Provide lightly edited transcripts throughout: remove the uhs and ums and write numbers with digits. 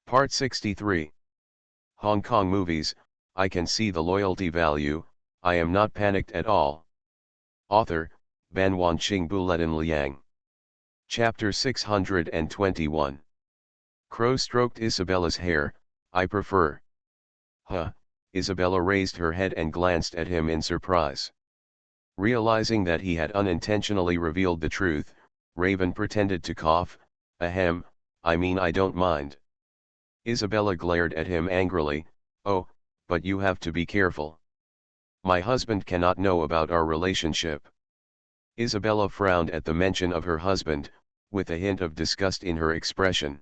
Part 63. Hong Kong movies, I can see the loyalty value, I am not panicked at all. Author, Ban Wanqing Buletin Liang. Chapter 621. Crow stroked Isabella's hair, I prefer. Huh, Isabella raised her head and glanced at him in surprise. Realizing that he had unintentionally revealed the truth, Raven pretended to cough, ahem, I mean I don't mind. Isabella glared at him angrily, oh, but you have to be careful. My husband cannot know about our relationship. Isabella frowned at the mention of her husband, with a hint of disgust in her expression.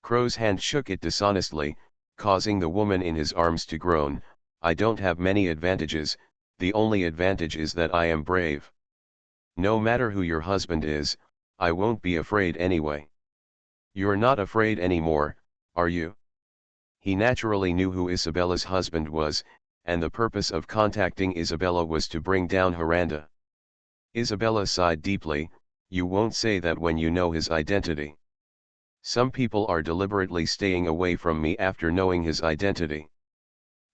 Crow's hand shook it dishonestly, causing the woman in his arms to groan, I don't have many advantages, the only advantage is that I am brave. No matter who your husband is, I won't be afraid anyway. You're not afraid anymore, are you? He naturally knew who Isabella's husband was, and the purpose of contacting Isabella was to bring down Miranda. Isabella sighed deeply, you won't say that when you know his identity. Some people are deliberately staying away from me after knowing his identity.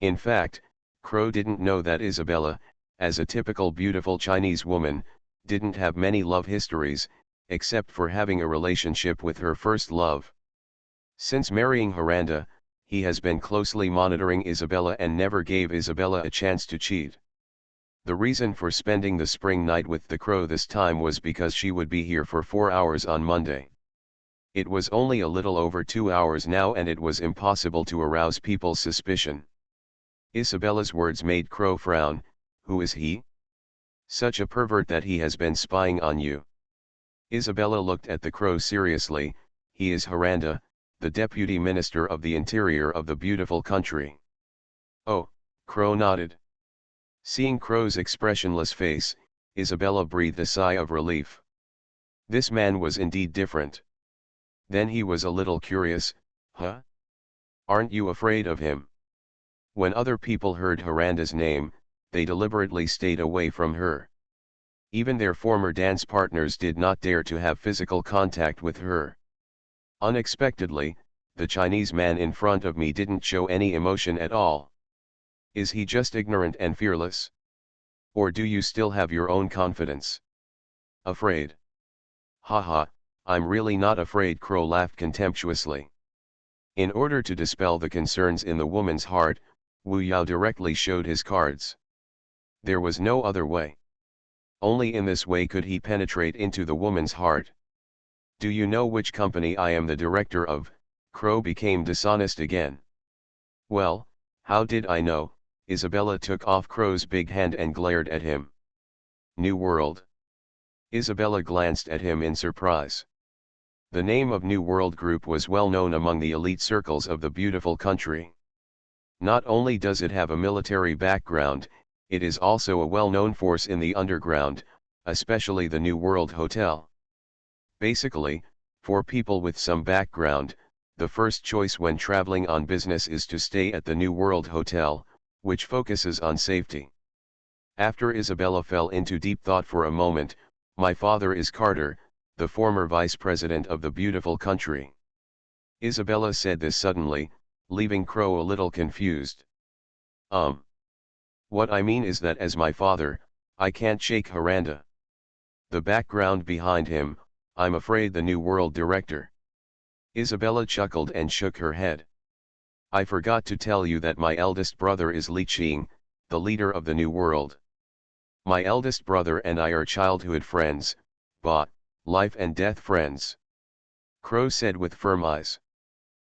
In fact, Crow didn't know that Isabella, as a typical beautiful Chinese woman, didn't have many love histories, except for having a relationship with her first love. Since marrying Miranda, he has been closely monitoring Isabella and never gave Isabella a chance to cheat. The reason for spending the spring night with the Crow this time was because she would be here for 4 hours on Monday. It was only a little over 2 hours now and it was impossible to arouse people's suspicion. Isabella's words made Crow frown, who is he? Such a pervert that he has been spying on you. Isabella looked at the Crow seriously, he is Miranda, the Deputy Minister of the Interior of the beautiful country. Oh, Crow nodded. Seeing Crow's expressionless face, Isabella breathed a sigh of relief. This man was indeed different. Then he was a little curious, huh? Aren't you afraid of him? When other people heard Miranda's name, they deliberately stayed away from her. Even their former dance partners did not dare to have physical contact with her. Unexpectedly, the Chinese man in front of me didn't show any emotion at all. Is he just ignorant and fearless? Or do you still have your own confidence? Afraid? Haha, I'm really not afraid, Crow laughed contemptuously. In order to dispel the concerns in the woman's heart, Wu Yao directly showed his cards. There was no other way. Only in this way could he penetrate into the woman's heart. Do you know which company I am the director of? Crow became dishonest again. Well, how did I know? Isabella took off Crow's big hand and glared at him. New World. Isabella glanced at him in surprise. The name of New World Group was well known among the elite circles of the beautiful country. Not only does it have a military background, it is also a well-known force in the underground, especially the New World Hotel. Basically, for people with some background, the first choice when traveling on business is to stay at the New World Hotel, which focuses on safety. After Isabella fell into deep thought for a moment, my father is Carter, the former vice president of the beautiful country. Isabella said this suddenly, leaving Crow a little confused. What I mean is that as my father, I can't shake Miranda. The background behind him, I'm afraid the New World director. Isabella chuckled and shook her head. I forgot to tell you that my eldest brother is Li Qing, the leader of the New World. My eldest brother and I are childhood friends, life and death friends. Crow said with firm eyes.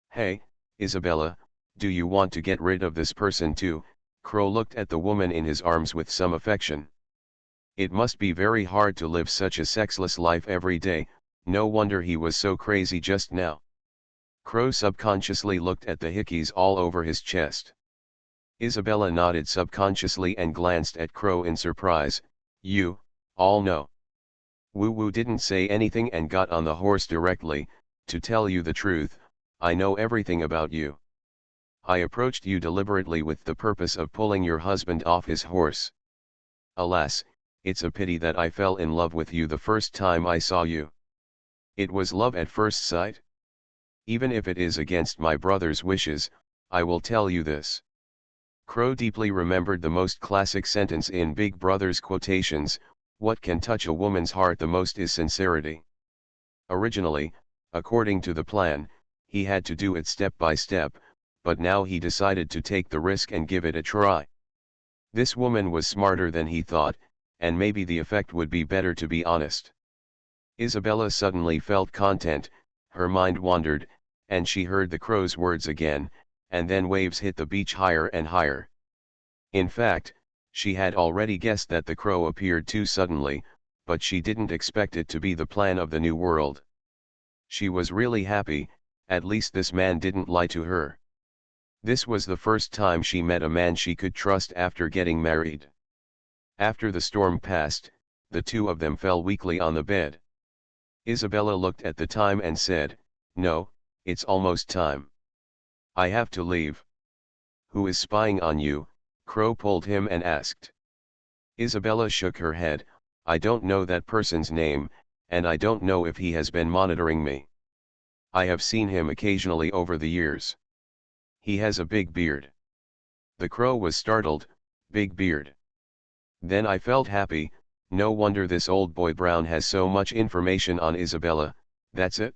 Hey, Isabella, do you want to get rid of this person too? Crow looked at the woman in his arms with some affection. It must be very hard to live such a sexless life every day, no wonder he was so crazy just now. Crow subconsciously looked at the hickeys all over his chest. Isabella nodded subconsciously and glanced at Crow in surprise, you, all know. Woo Woo didn't say anything and got on the horse directly, to tell you the truth, I know everything about you. I approached you deliberately with the purpose of pulling your husband off his horse. Alas, it's a pity that I fell in love with you the first time I saw you. It was love at first sight? Even if it is against my brother's wishes, I will tell you this. Crow deeply remembered the most classic sentence in Big Brother's quotations, "What can touch a woman's heart the most is sincerity." Originally, according to the plan, he had to do it step by step, but now he decided to take the risk and give it a try. This woman was smarter than he thought, and maybe the effect would be better, to be honest. Isabella suddenly felt content, her mind wandered, and she heard the crow's words again, and then waves hit the beach higher and higher. In fact, she had already guessed that the crow appeared too suddenly, but she didn't expect it to be the plan of the new world. She was really happy, at least this man didn't lie to her. This was the first time she met a man she could trust after getting married. After the storm passed, the two of them fell weakly on the bed. Isabella looked at the time and said, "No, it's almost time. I have to leave." "Who is spying on you?" Crow pulled him and asked. Isabella shook her head. "I don't know that person's name, and I don't know if he has been monitoring me. I have seen him occasionally over the years. He has a big beard." The crow was startled. Big beard. Then I felt happy. No wonder this old boy Brown has so much information on Isabella. That's it?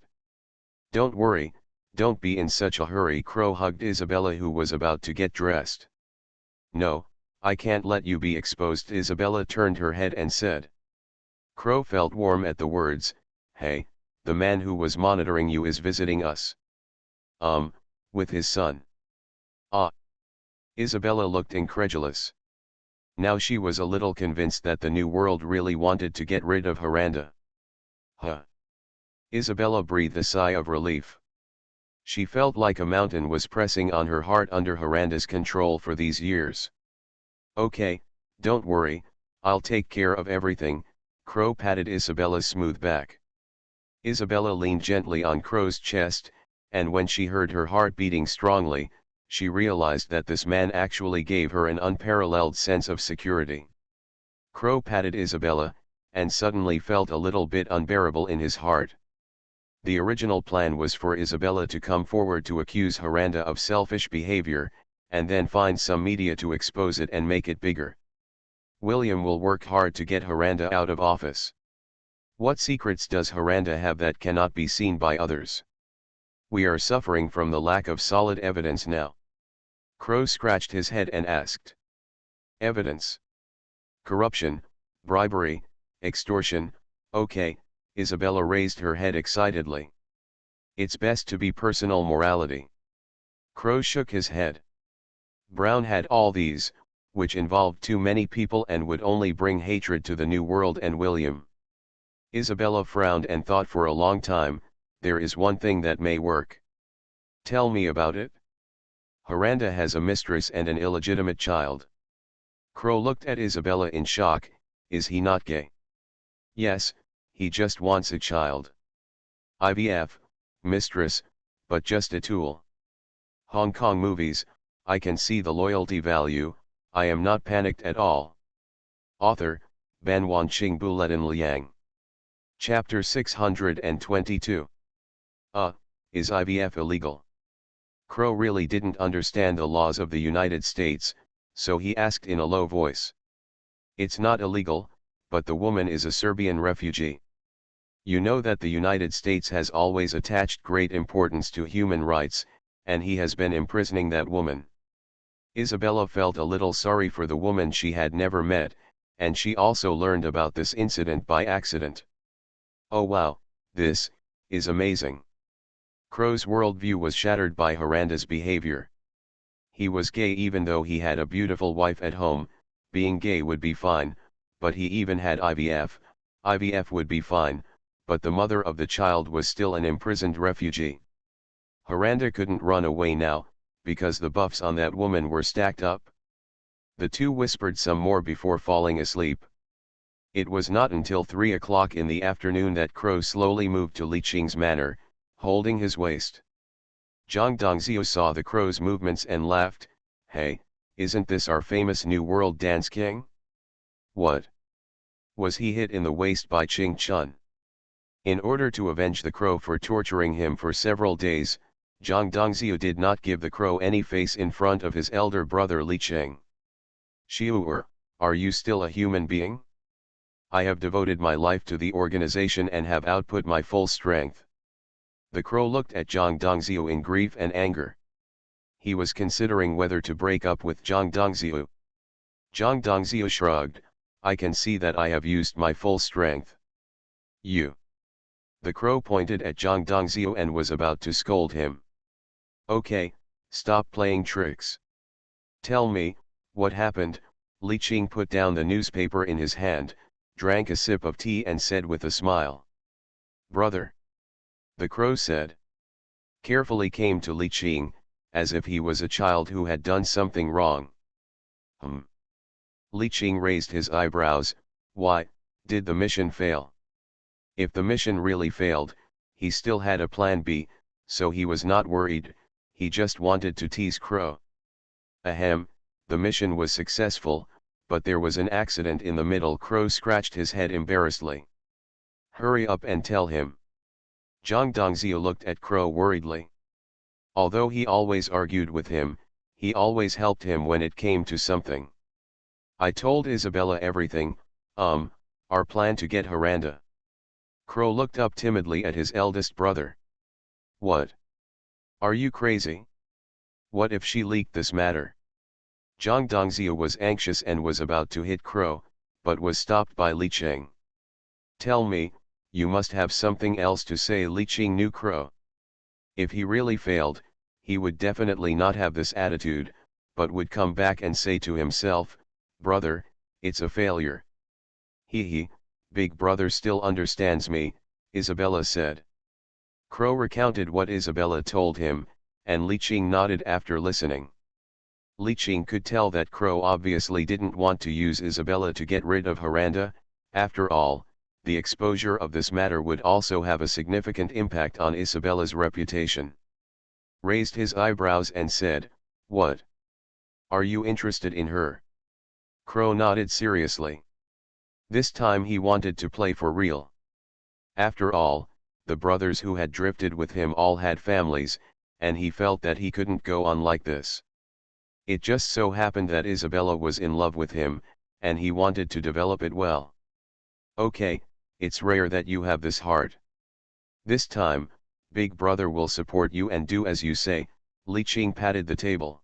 "Don't worry, don't be in such a hurry." Crow hugged Isabella, who was about to get dressed. "No, I can't let you be exposed." Isabella turned her head and said. Crow felt warm at the words. "Hey, the man who was monitoring you is visiting us." With his son." "Ah." Isabella looked incredulous. Now she was a little convinced that the new world really wanted to get rid of Miranda. "Huh." Isabella breathed a sigh of relief. She felt like a mountain was pressing on her heart under Miranda's control for these years. "Okay, don't worry, I'll take care of everything." Crow patted Isabella's smooth back. Isabella leaned gently on Crow's chest, and when she heard her heart beating strongly, she realized that this man actually gave her an unparalleled sense of security. Crow patted Isabella, and suddenly felt a little bit unbearable in his heart. The original plan was for Isabella to come forward to accuse Miranda of selfish behavior, and then find some media to expose it and make it bigger. William will work hard to get Miranda out of office. What secrets does Miranda have that cannot be seen by others? We are suffering from the lack of solid evidence now. Crow scratched his head and asked. "Evidence? Corruption, bribery, extortion." "Okay." Isabella raised her head excitedly. "It's best to be personal morality." Crow shook his head. Brown had all these, which involved too many people and would only bring hatred to the new world and William. Isabella frowned and thought for a long time. "There is one thing that may work." "Tell me about it." "Miranda has a mistress and an illegitimate child." Crow looked at Isabella in shock. "Is he not gay?" "Yes, he just wants a child." "IVF, mistress, but just a tool." Hong Kong movies, I can see the loyalty value. I am not panicked at all. Author, Ban Wanqing Buletin Liang. Chapter 622. Is IVF illegal? Crow really didn't understand the laws of the United States, so he asked in a low voice. "It's not illegal, but the woman is a Serbian refugee. You know that the United States has always attached great importance to human rights, and he has been imprisoning that woman." Isabella felt a little sorry for the woman she had never met, and she also learned about this incident by accident. "Oh wow, this is amazing." Crow's worldview was shattered by Miranda's behavior. He was gay even though he had a beautiful wife at home. Being gay would be fine, but he even had IVF. IVF would be fine, but the mother of the child was still an imprisoned refugee. Miranda couldn't run away now, because the buffs on that woman were stacked up. The two whispered some more before falling asleep. It was not until 3 o'clock in the afternoon that Crow slowly moved to Li Qing's manor, holding his waist. Zhang Dongzhou saw the crow's movements and laughed. "Hey, isn't this our famous New World Dance King?" "What? Was he hit in the waist by Qing Chun?" In order to avenge the crow for torturing him for several days, Zhang Dongzhou did not give the crow any face in front of his elder brother Li Cheng. Xiu'er, are you still a human being? I have devoted my life to the organization and have output my full strength. The crow looked at Zhang Dongzhou in grief and anger. He was considering whether to break up with Zhang Dongzhou. Zhang Dongzhou shrugged, I can see that I have used my full strength. You. The crow pointed at Zhang Dongzhou and was about to scold him. Okay, stop playing tricks. Tell me, what happened? Li Qing put down the newspaper in his hand, drank a sip of tea and said with a smile. Brother. The crow said. Carefully came to Li Qing, as if he was a child who had done something wrong. Li Qing raised his eyebrows, why, did the mission fail? If the mission really failed, he still had a plan B, so he was not worried, he just wanted to tease Crow. Ahem, the mission was successful, but there was an accident in the middle. Crow scratched his head embarrassedly. Hurry up and tell him. Zhang Dongzhou looked at Crow worriedly. Although he always argued with him, he always helped him when it came to something. I told Isabella everything, our plan to get Haranda. Crow looked up timidly at his eldest brother. What? Are you crazy? What if she leaked this matter? Zhang Dongzhou was anxious and was about to hit Crow, but was stopped by Li Cheng. Tell me, you must have something else to say. Li Cheng knew Crow. If he really failed, he would definitely not have this attitude, but would come back and say to himself, brother, it's a failure. He, big brother still understands me, Isabella said. Crow recounted what Isabella told him, and Li Qing nodded after listening. Li Qing could tell that Crow obviously didn't want to use Isabella to get rid of Haranda. After all, the exposure of this matter would also have a significant impact on Isabella's reputation. Raised his eyebrows and said, what? Are you interested in her? Crow nodded seriously. This time he wanted to play for real. After all, the brothers who had drifted with him all had families, and he felt that he couldn't go on like this. It just so happened that Isabella was in love with him, and he wanted to develop it well. Okay, it's rare that you have this heart. This time, big brother will support you and do as you say. Li Qing patted the table.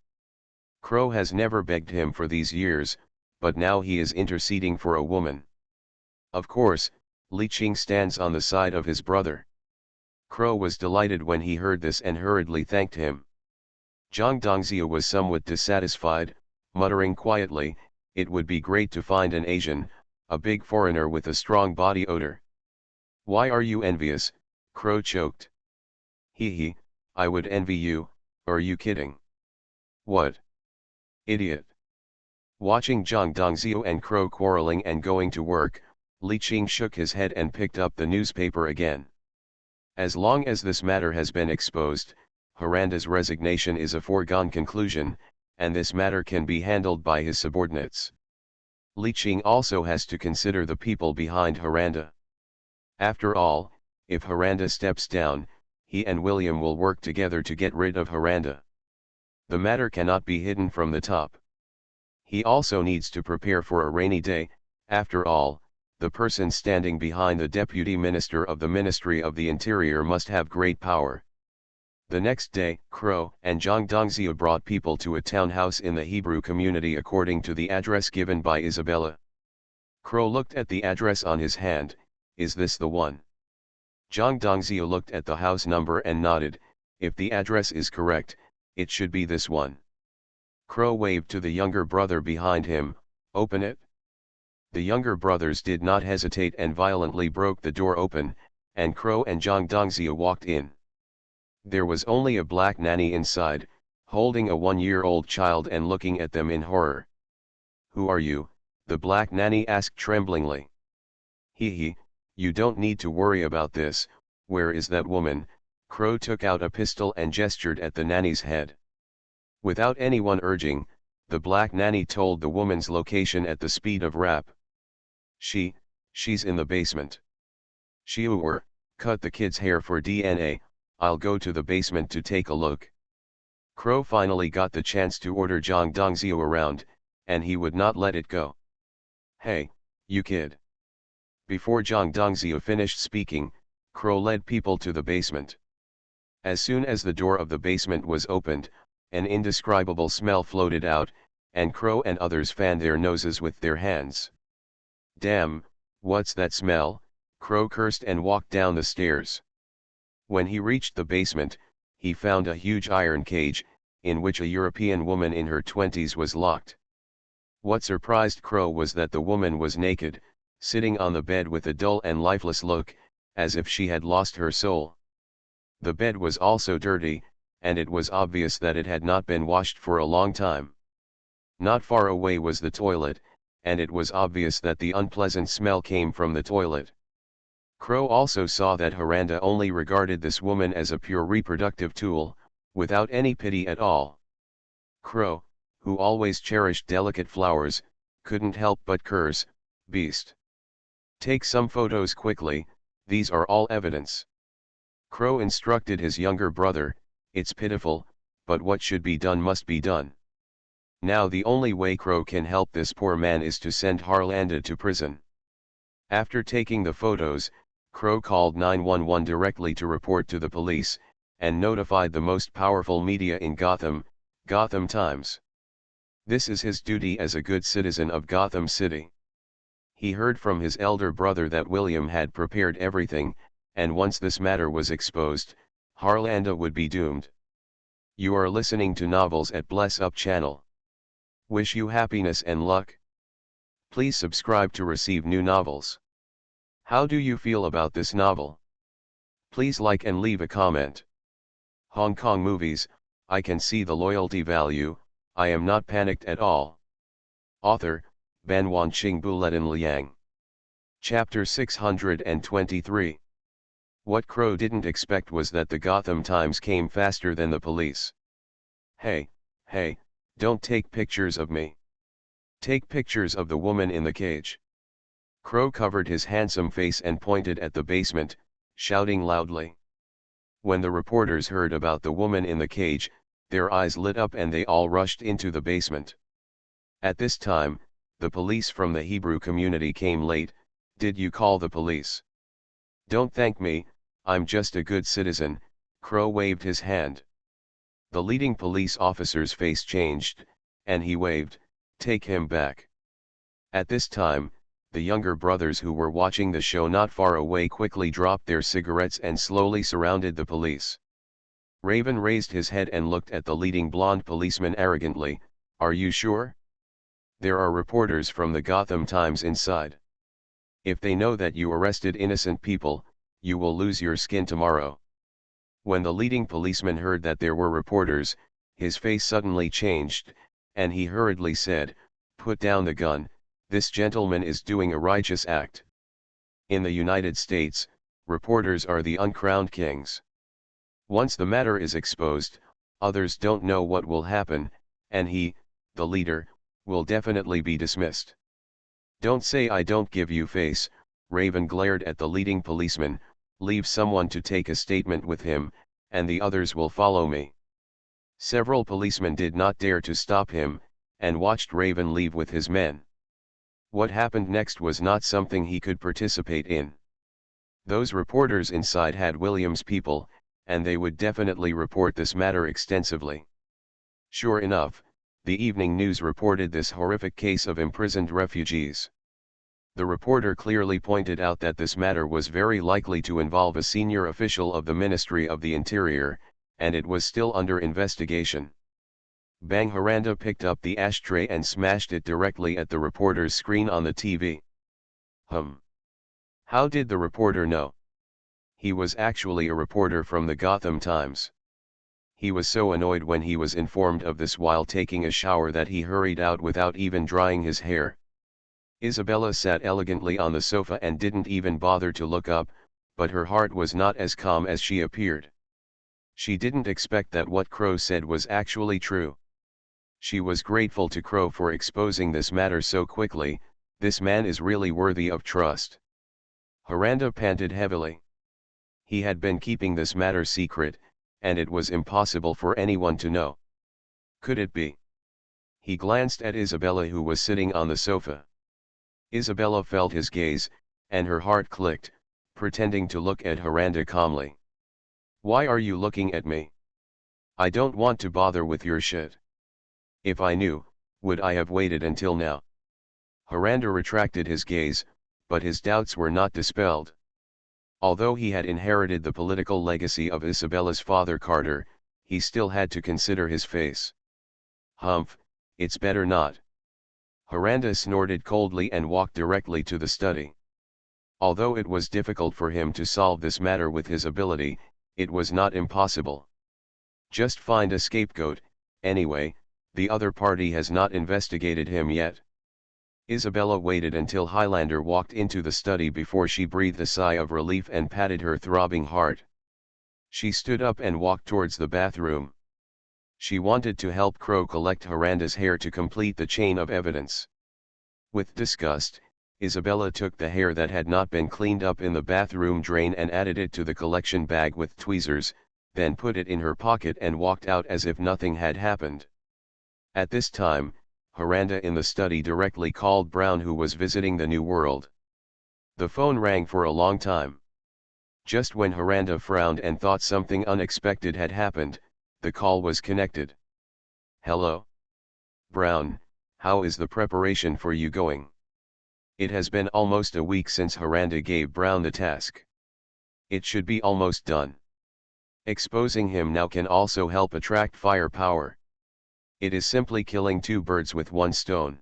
Crow has never begged him for these years, but now he is interceding for a woman. Of course, Li Qing stands on the side of his brother. Crow was delighted when he heard this and hurriedly thanked him. Zhang Dongzhou was somewhat dissatisfied, muttering quietly, it would be great to find an Asian, a big foreigner with a strong body odor. Why are you envious? Crow choked. He, I would envy you, are you kidding? What? Idiot. Watching Zhang Dongzhou and Crow quarreling and going to work, Li Qing shook his head and picked up the newspaper again. As long as this matter has been exposed, Haranda's resignation is a foregone conclusion, and this matter can be handled by his subordinates. Li Qing also has to consider the people behind Haranda. After all, if Haranda steps down, he and William will work together to get rid of Haranda. The matter cannot be hidden from the top. He also needs to prepare for a rainy day. After all, the person standing behind the Deputy Minister of the Ministry of the Interior must have great power. The next day, Crow and Zhang Dongzhou brought people to a townhouse in the Hebrew community according to the address given by Isabella. Crow looked at the address on his hand, is this the one? Zhang Dongzhou looked at the house number and nodded, if the address is correct, it should be this one. Crow waved to the younger brother behind him, open it. The younger brothers did not hesitate and violently broke the door open, and Crow and Zhang Dongzhou walked in. There was only a black nanny inside, holding a 1-year-old child and looking at them in horror. Who are you? The black nanny asked tremblingly. He, you don't need to worry about this, where is that woman? Crow took out a pistol and gestured at the nanny's head. Without anyone urging, the black nanny told the woman's location at the speed of rap. She's in the basement. Xiu'er, cut the kid's hair for DNA, I'll go to the basement to take a look. Crow finally got the chance to order Zhang Dongzhou around, and he would not let it go. Hey, you kid. Before Zhang Dongzhou finished speaking, Crow led people to the basement. As soon as the door of the basement was opened, an indescribable smell floated out, and Crow and others fanned their noses with their hands. Damn, what's that smell? Crow cursed and walked down the stairs. When he reached the basement, he found a huge iron cage, in which a European woman in her 20s was locked. What surprised Crow was that the woman was naked, sitting on the bed with a dull and lifeless look, as if she had lost her soul. The bed was also dirty, and it was obvious that it had not been washed for a long time. Not far away was the toilet, and it was obvious that the unpleasant smell came from the toilet. Crow also saw that Haranda only regarded this woman as a pure reproductive tool, without any pity at all. Crow, who always cherished delicate flowers, couldn't help but curse, "Beast. Take some photos quickly, these are all evidence." Crow instructed his younger brother, "It's pitiful, but what should be done must be done. Now the only way Crow can help this poor man is to send Harlanda to prison." After taking the photos, Crow called 911 directly to report to the police, and notified the most powerful media in Gotham, Gotham Times. This is his duty as a good citizen of Gotham City. He heard from his elder brother that William had prepared everything, and once this matter was exposed, Harlanda would be doomed. You are listening to Novels at Bless Up channel. Wish you happiness and luck. Please subscribe to receive new novels. How do you feel about this novel? Please like and leave a comment. Hong Kong movies, I can see the loyalty value, I am not panicked at all. Author, Ban Wanqing Buletin Liang. Chapter 623. What Crow didn't expect was that the Gotham Times came faster than the police. Hey, don't take pictures of me. Take pictures of the woman in the cage. Crow covered his handsome face and pointed at the basement, shouting loudly. When the reporters heard about the woman in the cage, their eyes lit up and they all rushed into the basement. At this time, the police from the Hebrew community came late. Did you call the police? Don't thank me, I'm just a good citizen, Crow waved his hand. The leading police officer's face changed, and he waved, take him back. At this time, the younger brothers who were watching the show not far away quickly dropped their cigarettes and slowly surrounded the police. Raven raised his head and looked at the leading blonde policeman arrogantly, are you sure? There are reporters from the Gotham Times inside. If they know that you arrested innocent people, you will lose your skin tomorrow. When the leading policeman heard that there were reporters, his face suddenly changed, and he hurriedly said, put down the gun, this gentleman is doing a righteous act. In the United States, reporters are the uncrowned kings. Once the matter is exposed, others don't know what will happen, and he, the leader, will definitely be dismissed. Don't say I don't give you face, Raven glared at the leading policeman, leave someone to take a statement with him, and the others will follow me. Several policemen did not dare to stop him, and watched Raven leave with his men. What happened next was not something he could participate in. Those reporters inside had William's people, and they would definitely report this matter extensively. Sure enough, the evening news reported this horrific case of imprisoned refugees. The reporter clearly pointed out that this matter was very likely to involve a senior official of the Ministry of the Interior, and it was still under investigation. Bang Haranda picked up the ashtray and smashed it directly at the reporter's screen on the TV. How did the reporter know? He was actually a reporter from the Gotham Times. He was so annoyed when he was informed of this while taking a shower that he hurried out without even drying his hair. Isabella sat elegantly on the sofa and didn't even bother to look up, but her heart was not as calm as she appeared. She didn't expect that what Crow said was actually true. She was grateful to Crow for exposing this matter so quickly, this man is really worthy of trust. Haranda panted heavily. He had been keeping this matter secret, and it was impossible for anyone to know. Could it be? He glanced at Isabella, who was sitting on the sofa. Isabella felt his gaze, and her heart clicked, pretending to look at Miranda calmly. "Why are you looking at me? I don't want to bother with your shit. If I knew, would I have waited until now?" Miranda retracted his gaze, but his doubts were not dispelled. Although he had inherited the political legacy of Isabella's father Carter, he still had to consider his face. "Humph, it's better not." Miranda snorted coldly and walked directly to the study. Although it was difficult for him to solve this matter with his ability, it was not impossible. Just find a scapegoat. Anyway, the other party has not investigated him yet. Isabella waited until Highlander walked into the study before she breathed a sigh of relief and patted her throbbing heart. She stood up and walked towards the bathroom. She wanted to help Crow collect Miranda's hair to complete the chain of evidence. With disgust, Isabella took the hair that had not been cleaned up in the bathroom drain and added it to the collection bag with tweezers, then put it in her pocket and walked out as if nothing had happened. At this time, Miranda in the study directly called Brown, who was visiting the New World. The phone rang for a long time. Just when Miranda frowned and thought something unexpected had happened, the call was connected. "Hello? Brown, how is the preparation for you going?" It has been almost a week since Miranda gave Brown the task. It should be almost done. Exposing him now can also help attract firepower. It is simply killing two birds with one stone.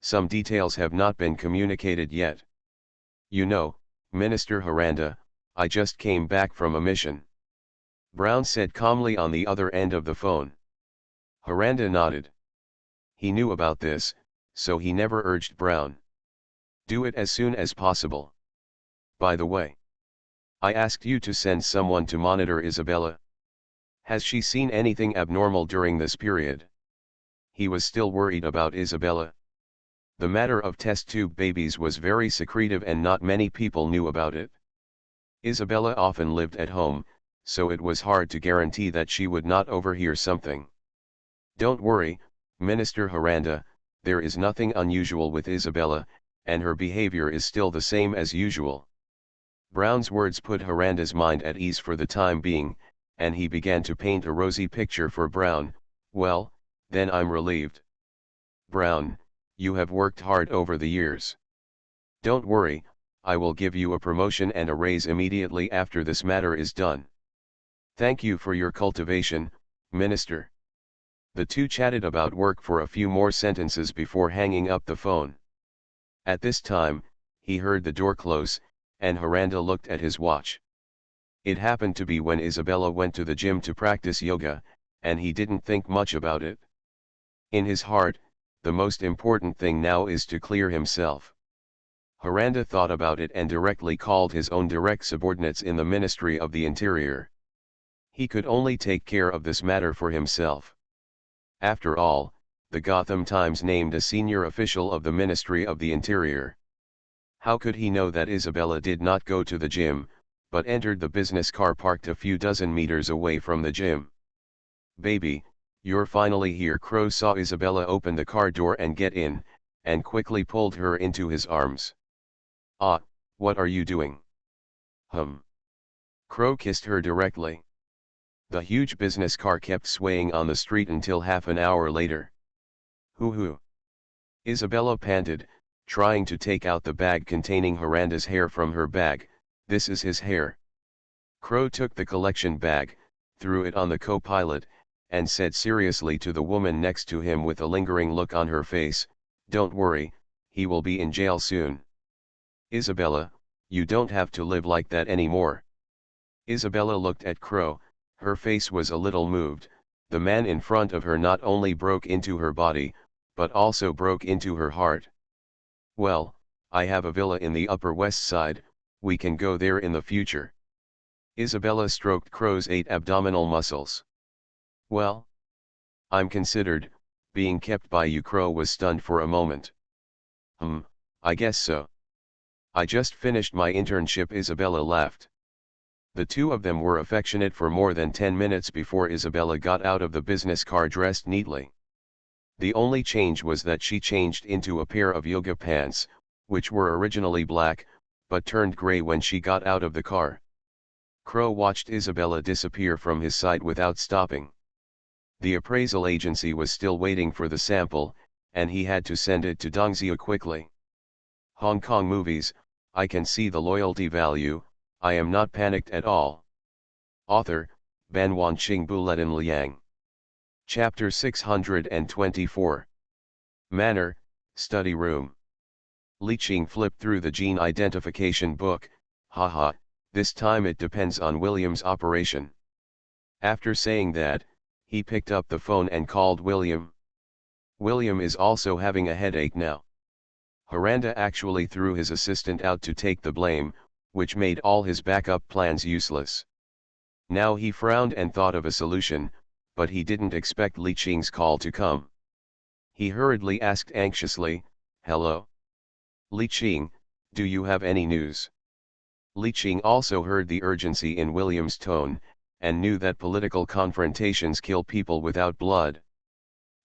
Some details have not been communicated yet. You know, Minister Miranda, I just came back from a mission," Brown said calmly on the other end of the phone. Miranda nodded. He knew about this, so he never urged Brown. "Do it as soon as possible. By the way, I asked you to send someone to monitor Isabella. Has she seen anything abnormal during this period?" He was still worried about Isabella. The matter of test tube babies was very secretive and not many people knew about it. Isabella often lived at home, so it was hard to guarantee that she would not overhear something. "Don't worry, Minister Miranda, there is nothing unusual with Isabella, and her behavior is still the same as usual." Brown's words put Miranda's mind at ease for the time being, and he began to paint a rosy picture for Brown. "Well, then I'm relieved. Brown, you have worked hard over the years. Don't worry, I will give you a promotion and a raise immediately after this matter is done. Thank you for your cultivation, Minister." The two chatted about work for a few more sentences before hanging up the phone. At this time, he heard the door close, and Miranda looked at his watch. It happened to be when Isabella went to the gym to practice yoga, and he didn't think much about it. In his heart, the most important thing now is to clear himself. Miranda thought about it and directly called his own direct subordinates in the Ministry of the Interior. He could only take care of this matter for himself. After all, the Gotham Times named a senior official of the Ministry of the Interior. How could he know that Isabella did not go to the gym, but entered the business car parked a few dozen meters away from the gym? "Baby, you're finally here." Crow saw Isabella open the car door and get in, and quickly pulled her into his arms. "Ah, what are you doing?" Crow kissed her directly. The huge business car kept swaying on the street until half an hour later. Hoo-hoo. Isabella panted, trying to take out the bag containing Miranda's hair from her bag. "This is his hair." Crow took the collection bag, threw it on the co-pilot, and said seriously to the woman next to him with a lingering look on her face, "Don't worry, he will be in jail soon. Isabella, you don't have to live like that anymore." Isabella looked at Crow. Her face was a little moved. The man in front of her not only broke into her body, but also broke into her heart. "Well, I have a villa in the Upper West Side, we can go there in the future." Isabella stroked Crow's 8 abdominal muscles. "Well, I'm considered being kept by you." Crow was stunned for a moment. I guess so. I just finished my internship." Isabella laughed. The two of them were affectionate for more than 10 minutes before Isabella got out of the business car dressed neatly. The only change was that she changed into a pair of yoga pants, which were originally black, but turned gray when she got out of the car. Crow watched Isabella disappear from his sight without stopping. The appraisal agency was still waiting for the sample, and he had to send it to Dongzhou quickly. Hong Kong movies, I can see the loyalty value, I am not panicked at all. Author, Ban Wanqing Buletin Liang. Chapter 624. Manor, Study Room. Li Qing flipped through the gene identification book. Haha, this time it depends on William's operation. After saying that, he picked up the phone and called William. William is also having a headache now. Haranda actually threw his assistant out to take the blame, which made all his backup plans useless. Now he frowned and thought of a solution, but he didn't expect Li Qing's call to come. He hurriedly asked anxiously, "Hello? Li Qing, do you have any news?" Li Qing also heard the urgency in William's tone, and knew that political confrontations kill people without blood.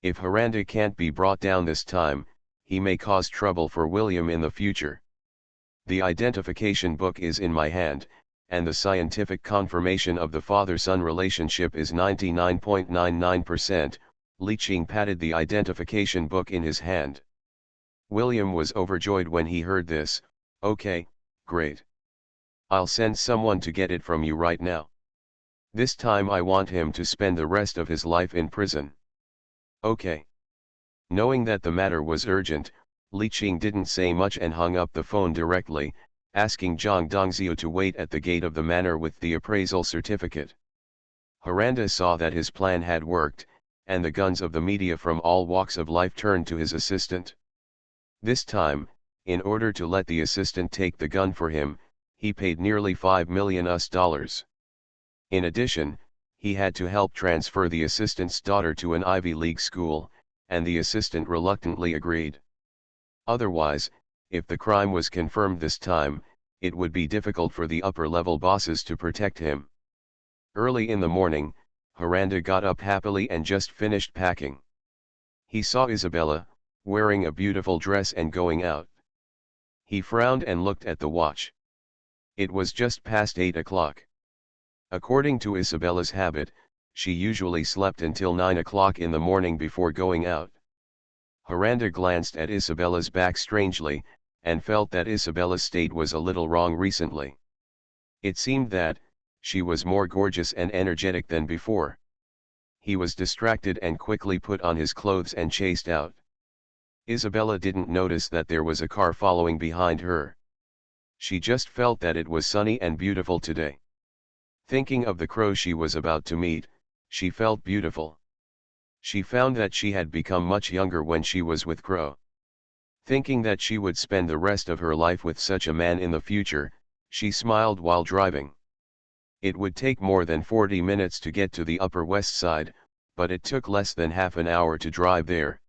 If Haranda can't be brought down this time, he may cause trouble for William in the future. The identification book is in my hand, and the scientific confirmation of the father-son relationship is 99.99%, Li Qing patted the identification book in his hand. William was overjoyed when he heard this. "Okay, great. I'll send someone to get it from you right now. This time I want him to spend the rest of his life in prison." "Okay." Knowing that the matter was urgent, Li Qing didn't say much and hung up the phone directly, asking Zhang Dongzhou to wait at the gate of the manor with the appraisal certificate. Haranda saw that his plan had worked, and the guns of the media from all walks of life turned to his assistant. This time, in order to let the assistant take the gun for him, he paid nearly $5 million. In addition, he had to help transfer the assistant's daughter to an Ivy League school, and the assistant reluctantly agreed. Otherwise, if the crime was confirmed this time, it would be difficult for the upper-level bosses to protect him. Early in the morning, Haranda got up happily and just finished packing. He saw Isabella, wearing a beautiful dress and going out. He frowned and looked at the watch. It was just past 8 o'clock. According to Isabella's habit, she usually slept until 9 o'clock in the morning before going out. Haranda glanced at Isabella's back strangely, and felt that Isabella's state was a little wrong recently. It seemed that she was more gorgeous and energetic than before. He was distracted and quickly put on his clothes and chased out. Isabella didn't notice that there was a car following behind her. She just felt that it was sunny and beautiful today. Thinking of the crow she was about to meet, she felt beautiful. She found that she had become much younger when she was with Crow. Thinking that she would spend the rest of her life with such a man in the future, she smiled while driving. It would take more than 40 minutes to get to the Upper West Side, but it took less than half an hour to drive there.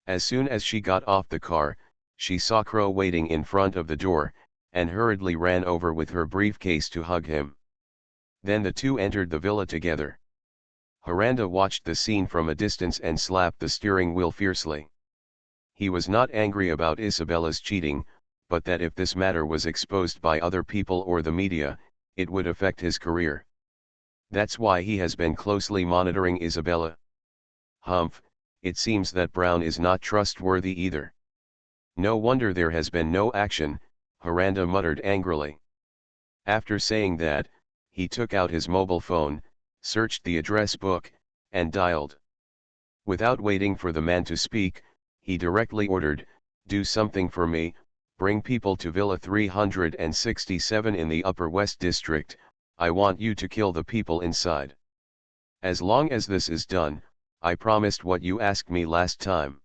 As soon as she got off the car, she saw Crow waiting in front of the door, and hurriedly ran over with her briefcase to hug him. Then the two entered the villa together. Haranda watched the scene from a distance and slapped the steering wheel fiercely. He was not angry about Isabella's cheating, but that if this matter was exposed by other people or the media, it would affect his career. That's why he has been closely monitoring Isabella. Humph, it seems that Brown is not trustworthy either. No wonder there has been no action, Haranda muttered angrily. After saying that, he took out his mobile phone, searched the address book, and dialed. Without waiting for the man to speak, he directly ordered, "Do something for me, bring people to Villa 367 in the Upper West District, I want you to kill the people inside. As long as this is done, I promised what you asked me last time."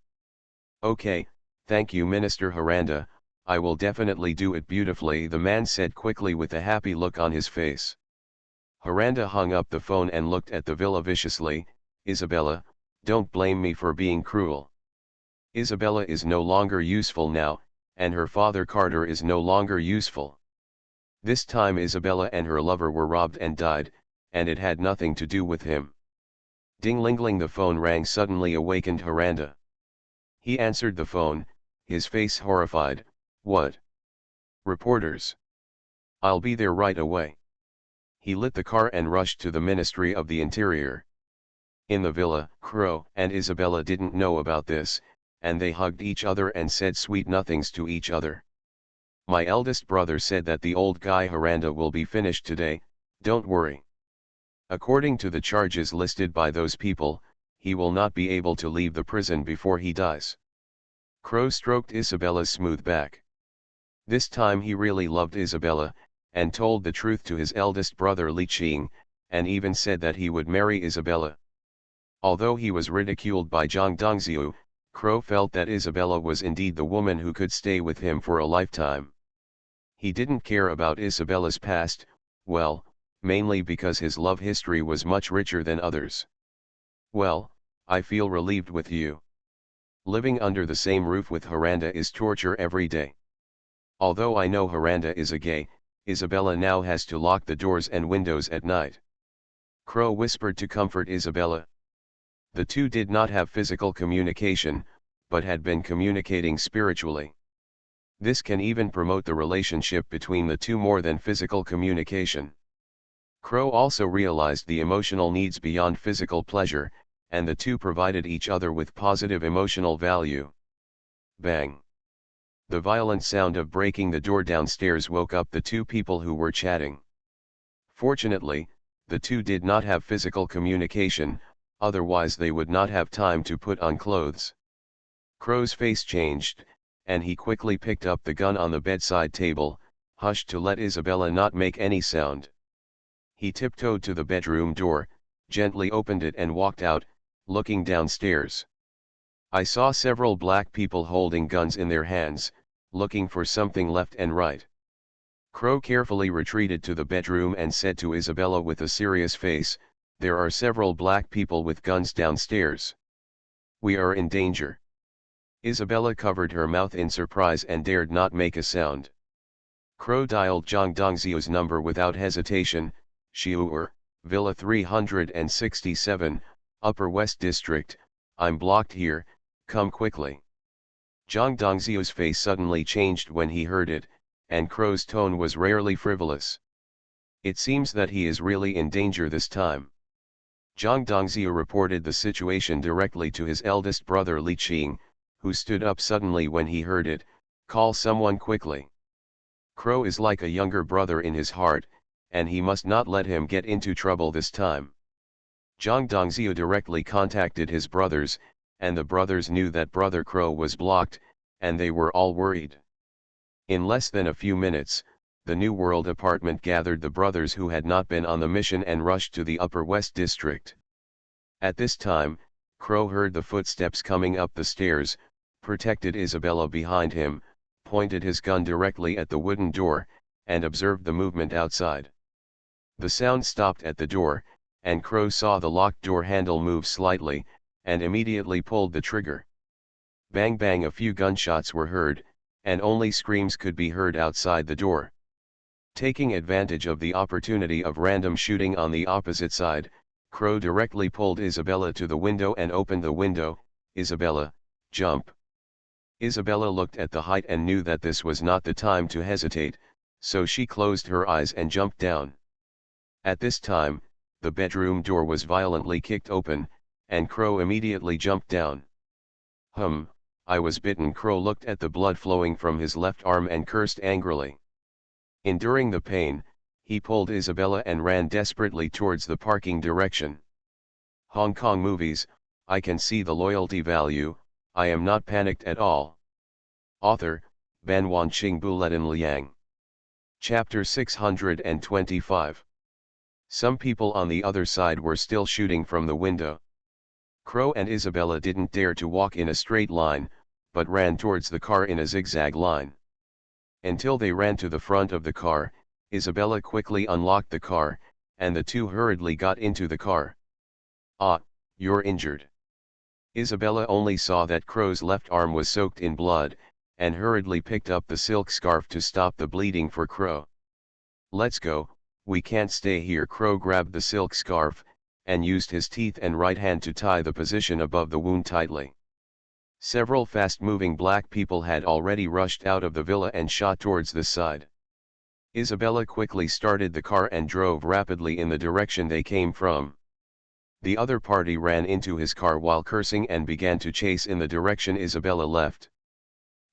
"Okay, thank you Minister Haranda, I will definitely do it beautifully," the man said quickly with a happy look on his face. Haranda hung up the phone and looked at the villa viciously. "Isabella, don't blame me for being cruel. Isabella is no longer useful now, and her father Carter is no longer useful. This time Isabella and her lover were robbed and died, and it had nothing to do with him. Ding-ling-ling, the phone rang suddenly, awakened Haranda. He answered the phone, his face horrified. What? Reporters. I'll be there right away. He lit the car and rushed to the Ministry of the Interior. In the villa, Crow and Isabella didn't know about this, and they hugged each other and said sweet nothings to each other. My eldest brother said that the old guy Haranda will be finished today, don't worry. According to the charges listed by those people, he will not be able to leave the prison before he dies. Crow stroked Isabella's smooth back. This time he really loved Isabella, and told the truth to his eldest brother Li Qing, and even said that he would marry Isabella. Although he was ridiculed by Zhang Dongxiu, Crow felt that Isabella was indeed the woman who could stay with him for a lifetime. He didn't care about Isabella's past, well, mainly because his love history was much richer than others. Well, I feel relieved with you. Living under the same roof with Haranda is torture every day. Although I know Haranda is a gay, Isabella now has to lock the doors and windows at night. Crow whispered to comfort Isabella. The two did not have physical communication, but had been communicating spiritually. This can even promote the relationship between the two more than physical communication. Crow also realized the emotional needs beyond physical pleasure, and the two provided each other with positive emotional value. Bang! The violent sound of breaking the door downstairs woke up the two people who were chatting. Fortunately, the two did not have physical communication, otherwise they would not have time to put on clothes. Crow's face changed, and he quickly picked up the gun on the bedside table, hushed to let Isabella not make any sound. He tiptoed to the bedroom door, gently opened it and walked out, looking downstairs. I saw several black people holding guns in their hands, looking for something left and right. Crow carefully retreated to the bedroom and said to Isabella with a serious face, "There are several black people with guns downstairs. We are in danger." Isabella covered her mouth in surprise and dared not make a sound. Crow dialed Zhang Dongxiu's number without hesitation. "Xiu'er, Villa 367, Upper West District, I'm blocked here, come quickly." Zhang Dongxiu's face suddenly changed when he heard it, and Crow's tone was rarely frivolous. "It seems that he is really in danger this time." Zhang Dongxiu reported the situation directly to his eldest brother Li Qing, who stood up suddenly when he heard it. "Call someone quickly. Crow is like a younger brother in his heart, and he must not let him get into trouble this time." Zhang Dongxiu directly contacted his brothers, and the brothers knew that Brother Crow was blocked, and they were all worried. In less than a few minutes, the New World apartment gathered the brothers who had not been on the mission and rushed to the Upper West District. At this time, Crow heard the footsteps coming up the stairs, protected Isabella behind him, pointed his gun directly at the wooden door, and observed the movement outside. The sound stopped at the door, and Crow saw the locked door handle move slightly, and immediately pulled the trigger. Bang bang, a few gunshots were heard, and only screams could be heard outside the door. Taking advantage of the opportunity of random shooting on the opposite side, Crow directly pulled Isabella to the window and opened the window. "Isabella, jump." Isabella looked at the height and knew that this was not the time to hesitate, so she closed her eyes and jumped down. At this time, the bedroom door was violently kicked open, and Crow immediately jumped down. I was bitten." Crow looked at the blood flowing from his left arm and cursed angrily. Enduring the pain, he pulled Isabella and ran desperately towards the parking direction. Hong Kong movies, I can see the loyalty value, I am not panicked at all. Author, Ban Wanqing Buletin Liang. Chapter 625. Some people on the other side were still shooting from the window. Crow and Isabella didn't dare to walk in a straight line, but ran towards the car in a zigzag line. Until they ran to the front of the car, Isabella quickly unlocked the car, and the two hurriedly got into the car. "Ah, you're injured." Isabella only saw that Crow's left arm was soaked in blood, and hurriedly picked up the silk scarf to stop the bleeding for Crow. Let's go, we can't stay here. Crow grabbed the silk scarf, and used his teeth and right hand to tie the position above the wound tightly. Several fast-moving black people had already rushed out of the villa and shot towards the side. Isabella quickly started the car and drove rapidly in the direction they came from. The other party ran into his car while cursing and began to chase in the direction Isabella left.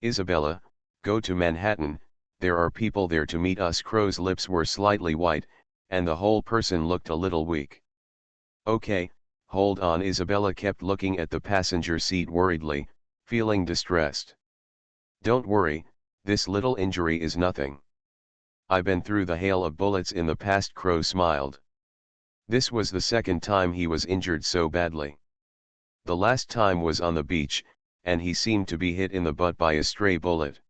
Isabella, go to Manhattan, there are people there to meet us. Crow's lips were slightly white, and the whole person looked a little weak. Okay, hold on. Isabella kept looking at the passenger seat worriedly, feeling distressed. Don't worry, this little injury is nothing. I've been through the hail of bullets in the past. Crow smiled. This was the second time he was injured so badly. The last time was on the beach, and he seemed to be hit in the butt by a stray bullet.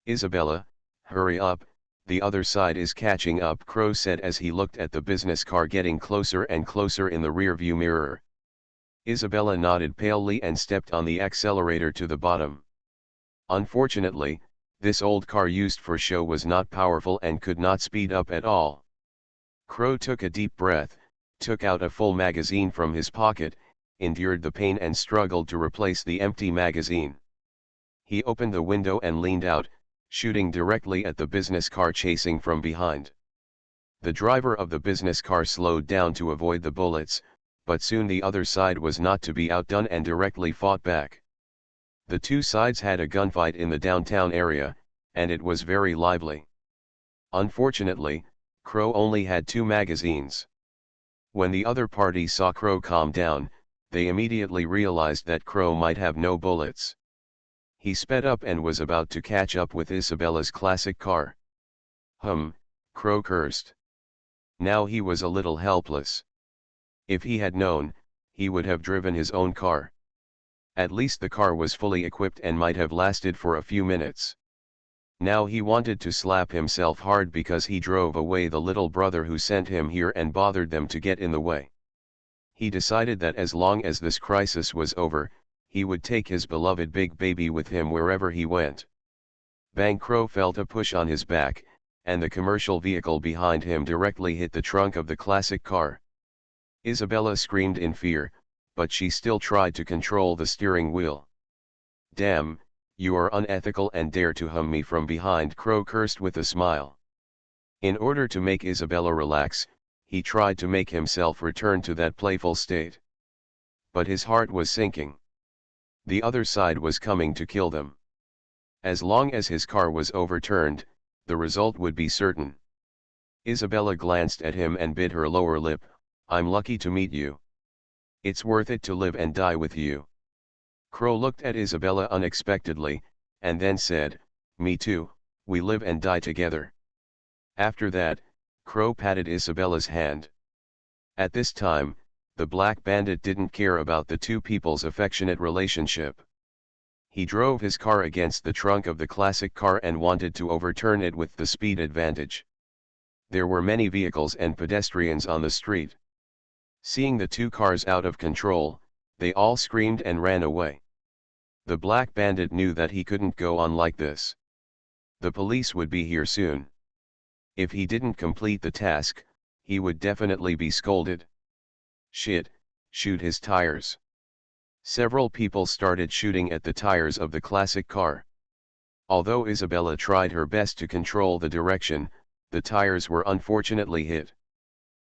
Isabella, hurry up, the other side is catching up, Crow said as he looked at the business car getting closer and closer in the rearview mirror. Isabella nodded palely and stepped on the accelerator to the bottom. Unfortunately, this old car used for show was not powerful and could not speed up at all. Crow took a deep breath, took out a full magazine from his pocket, endured the pain and struggled to replace the empty magazine. He opened the window and leaned out, shooting directly at the business car chasing from behind. The driver of the business car slowed down to avoid the bullets, but soon the other side was not to be outdone and directly fought back. The two sides had a gunfight in the downtown area, and it was very lively. Unfortunately, Crow only had 2 magazines. When the other party saw Crow calm down, they immediately realized that Crow might have no bullets. He sped up and was about to catch up with Isabella's classic car. Crow cursed. Now he was a little helpless. If he had known, he would have driven his own car. At least the car was fully equipped and might have lasted for a few minutes. Now he wanted to slap himself hard because he drove away the little brother who sent him here and bothered them to get in the way. He decided that as long as this crisis was over, he would take his beloved big baby with him wherever he went. Bang! Crow felt a push on his back, and the commercial vehicle behind him directly hit the trunk of the classic car. Isabella screamed in fear, but she still tried to control the steering wheel. Damn, you are unethical and dare to hum me from behind, Crow cursed with a smile. In order to make Isabella relax, he tried to make himself return to that playful state. But his heart was sinking. The other side was coming to kill them. As long as his car was overturned, the result would be certain. Isabella glanced at him and bit her lower lip. I'm lucky to meet you. It's worth it to live and die with you. Crow looked at Isabella unexpectedly, and then said, me too, we live and die together. After that, Crow patted Isabella's hand. At this time, the black bandit didn't care about the two people's affectionate relationship. He drove his car against the trunk of the classic car and wanted to overturn it with the speed advantage. There were many vehicles and pedestrians on the street. Seeing the two cars out of control, they all screamed and ran away. The black bandit knew that he couldn't go on like this. The police would be here soon. If he didn't complete the task, he would definitely be scolded. Shit, shoot his tires. Several people started shooting at the tires of the classic car. Although Isabella tried her best to control the direction, the tires were unfortunately hit.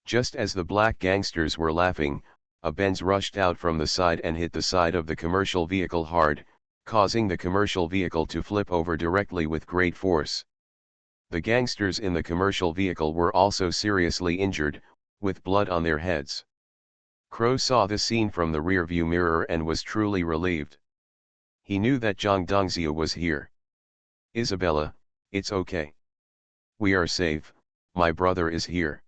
Just as the black gangsters were laughing, a Benz rushed out from the side and hit the side of the commercial vehicle hard, causing the commercial vehicle to flip over directly with great force. The gangsters in the commercial vehicle were also seriously injured, with blood on their heads. Crow saw the scene from the rearview mirror and was truly relieved. He knew that Zhang Dongzia was here. Isabella, it's okay. We are safe, my brother is here.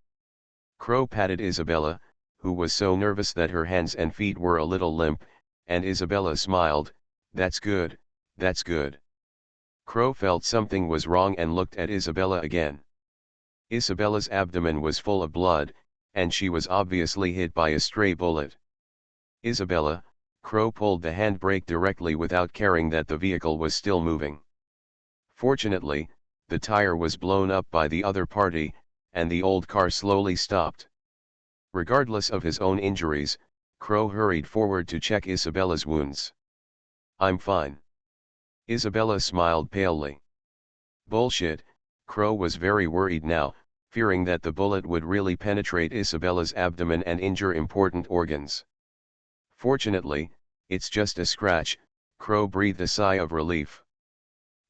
Crow patted Isabella, who was so nervous that her hands and feet were a little limp, and Isabella smiled, that's good, that's good. Crow felt something was wrong and looked at Isabella again. Isabella's abdomen was full of blood, and she was obviously hit by a stray bullet. Isabella, Crow pulled the handbrake directly without caring that the vehicle was still moving. Fortunately, the tire was blown up by the other party, and the old car slowly stopped. Regardless of his own injuries, Crow hurried forward to check Isabella's wounds. "I'm fine." Isabella smiled palely. Bullshit. Crow was very worried now, fearing that the bullet would really penetrate Isabella's abdomen and injure important organs. "Fortunately, it's just a scratch," Crow breathed a sigh of relief.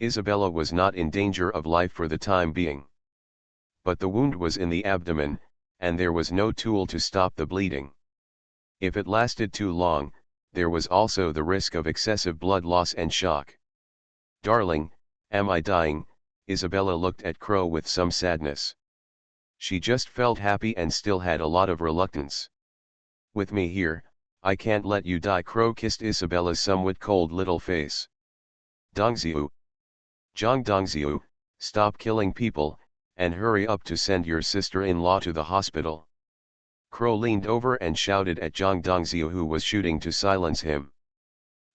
Isabella was not in danger of life for the time being. But the wound was in the abdomen, and there was no tool to stop the bleeding. If it lasted too long, there was also the risk of excessive blood loss and shock. "Darling, am I dying?" Isabella looked at Crow with some sadness. She just felt happy and still had a lot of reluctance. "With me here, I can't let you die." Crow kissed Isabella's somewhat cold little face. "Dongziu. Zhang Dongziu, stop killing people, and hurry up to send your sister-in-law to the hospital." Crow leaned over and shouted at Zhang Dongziu, who was shooting to silence him.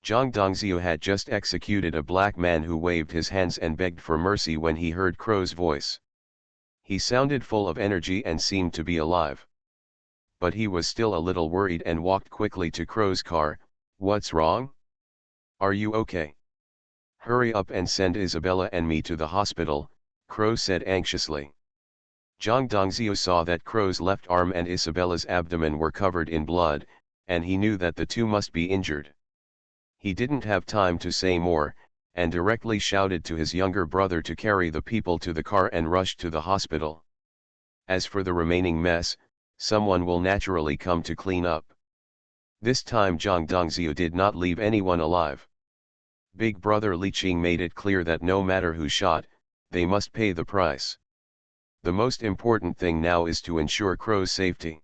Zhang Dongziu had just executed a black man who waved his hands and begged for mercy when he heard Crow's voice. He sounded full of energy and seemed to be alive. But he was still a little worried and walked quickly to Crow's car. "What's wrong? Are you okay?" "Hurry up and send Isabella and me to the hospital," Crow said anxiously. Zhang Dongziu saw that Crow's left arm and Isabella's abdomen were covered in blood, and he knew that the two must be injured. He didn't have time to say more, and directly shouted to his younger brother to carry the people to the car and rush to the hospital. As for the remaining mess, someone will naturally come to clean up. This time Zhang Dongziu did not leave anyone alive. Big brother Li Qing made it clear that no matter who shot, they must pay the price. The most important thing now is to ensure Crow's safety.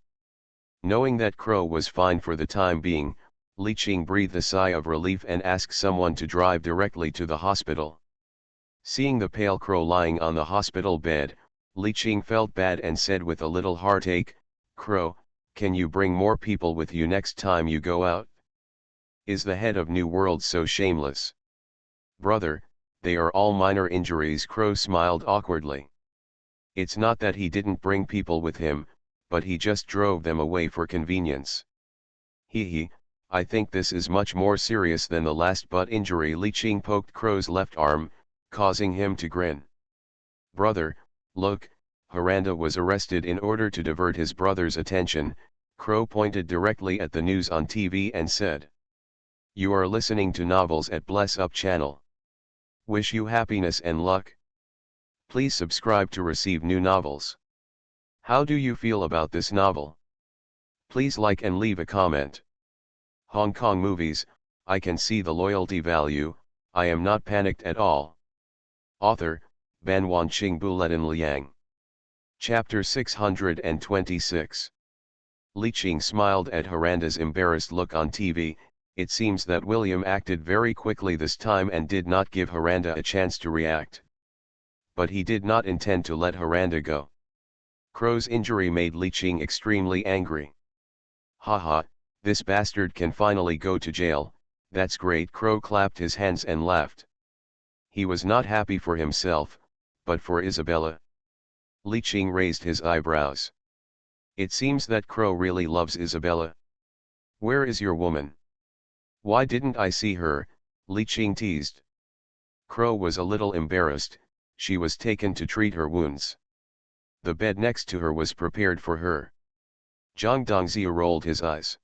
Knowing that Crow was fine for the time being, Li Qing breathed a sigh of relief and asked someone to drive directly to the hospital. Seeing the pale Crow lying on the hospital bed, Li Qing felt bad and said with a little heartache, "Crow, can you bring more people with you next time you go out? Is the head of New World so shameless?" "Brother, they are all minor injuries." Crow smiled awkwardly. "It's not that he didn't bring people with him, but he just drove them away for convenience." He, I think this is much more serious than the last butt injury." Li Qing poked Crow's left arm, causing him to grin. "Brother, look, Haranda was arrested." In order to divert his brother's attention, Crow pointed directly at the news on TV and said, "You are listening to Novels at Bless Up channel. Wish you happiness and luck. Please subscribe to receive new novels. How do you feel about this novel? Please like and leave a comment. Hong Kong movies, I can see the loyalty value, I am not panicked at all." Author, Ban Wanqing Buletin Liang. Chapter 626. Li Qing smiled at Haranda's embarrassed look on TV. It seems that William acted very quickly this time and did not give Haranda a chance to react. But he did not intend to let Haranda go. Crow's injury made Li Qing extremely angry. "Haha, this bastard can finally go to jail, that's great." Crow clapped his hands and laughed. He was not happy for himself, but for Isabella. Li Qing raised his eyebrows. It seems that Crow really loves Isabella. "Where is your woman? Why didn't I see her?" Li Qing teased. Crow was a little embarrassed. She was taken to treat her wounds. The bed next to her was prepared for her. Zhang Dongziu rolled his eyes.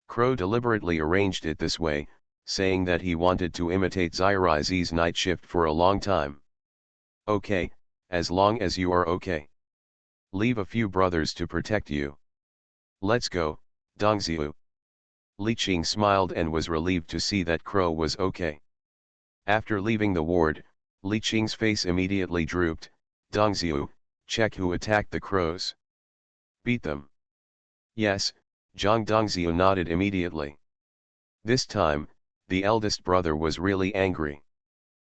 Crow deliberately arranged it this way, saying that he wanted to imitate Zairiz's night shift for a long time. "Okay, as long as you are okay. Leave a few brothers to protect you. Let's go, Dongziu." Li Qing smiled and was relieved to see that Crow was okay. After leaving the ward, Li Qing's face immediately drooped. "Dongziu, check who attacked the Crows. Beat them?" "Yes." Zhang Dongziu nodded immediately. This time, the eldest brother was really angry.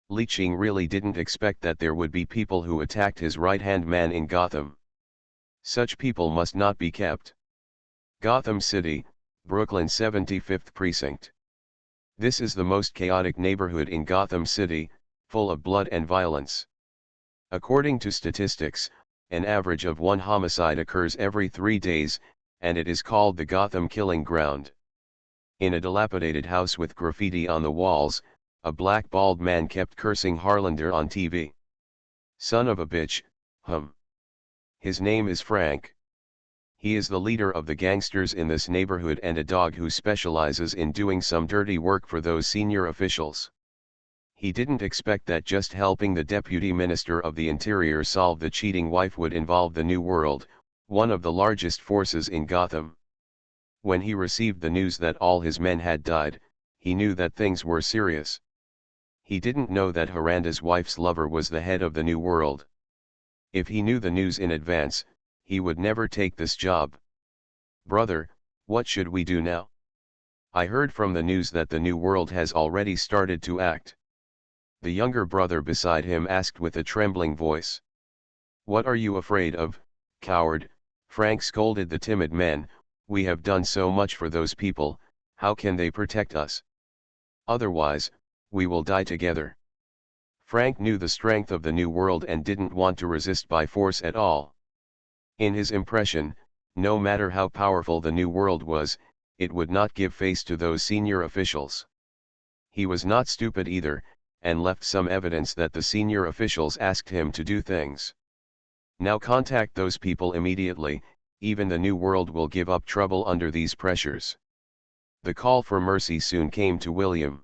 Li Qing really didn't expect that there would be people who attacked his right-hand man in Gotham. Such people must not be kept. Gotham City, Brooklyn 75th Precinct. This is the most chaotic neighborhood in Gotham City, full of blood and violence. According to statistics, An average of 1 homicide occurs every 3 days, and it is called the Gotham Killing Ground. In a dilapidated house with graffiti on the walls, a black bald man kept cursing Harlander on TV. Son of a bitch, His name is Frank. He is the leader of the gangsters in this neighborhood and a dog who specializes in doing some dirty work for those senior officials. He didn't expect that just helping the Deputy Minister of the Interior solve the cheating wife would involve the New World, one of the largest forces in Gotham. When he received the news that all his men had died, he knew that things were serious. He didn't know that Miranda's wife's lover was the head of the New World. If he knew the news in advance, he would never take this job. Brother, what should we do now? I heard from the news that the New World has already started to act. The younger brother beside him asked with a trembling voice. What are you afraid of, coward? Frank scolded the timid man. We have done so much for those people, how can they protect us? Otherwise, we will die together. Frank knew the strength of the New World and didn't want to resist by force at all. In his impression, no matter how powerful the New World was, it would not give face to those senior officials. He was not stupid either, and left some evidence that the senior officials asked him to do things. Now contact those people immediately, even the New World will give up trouble under these pressures. The call for mercy soon came to William.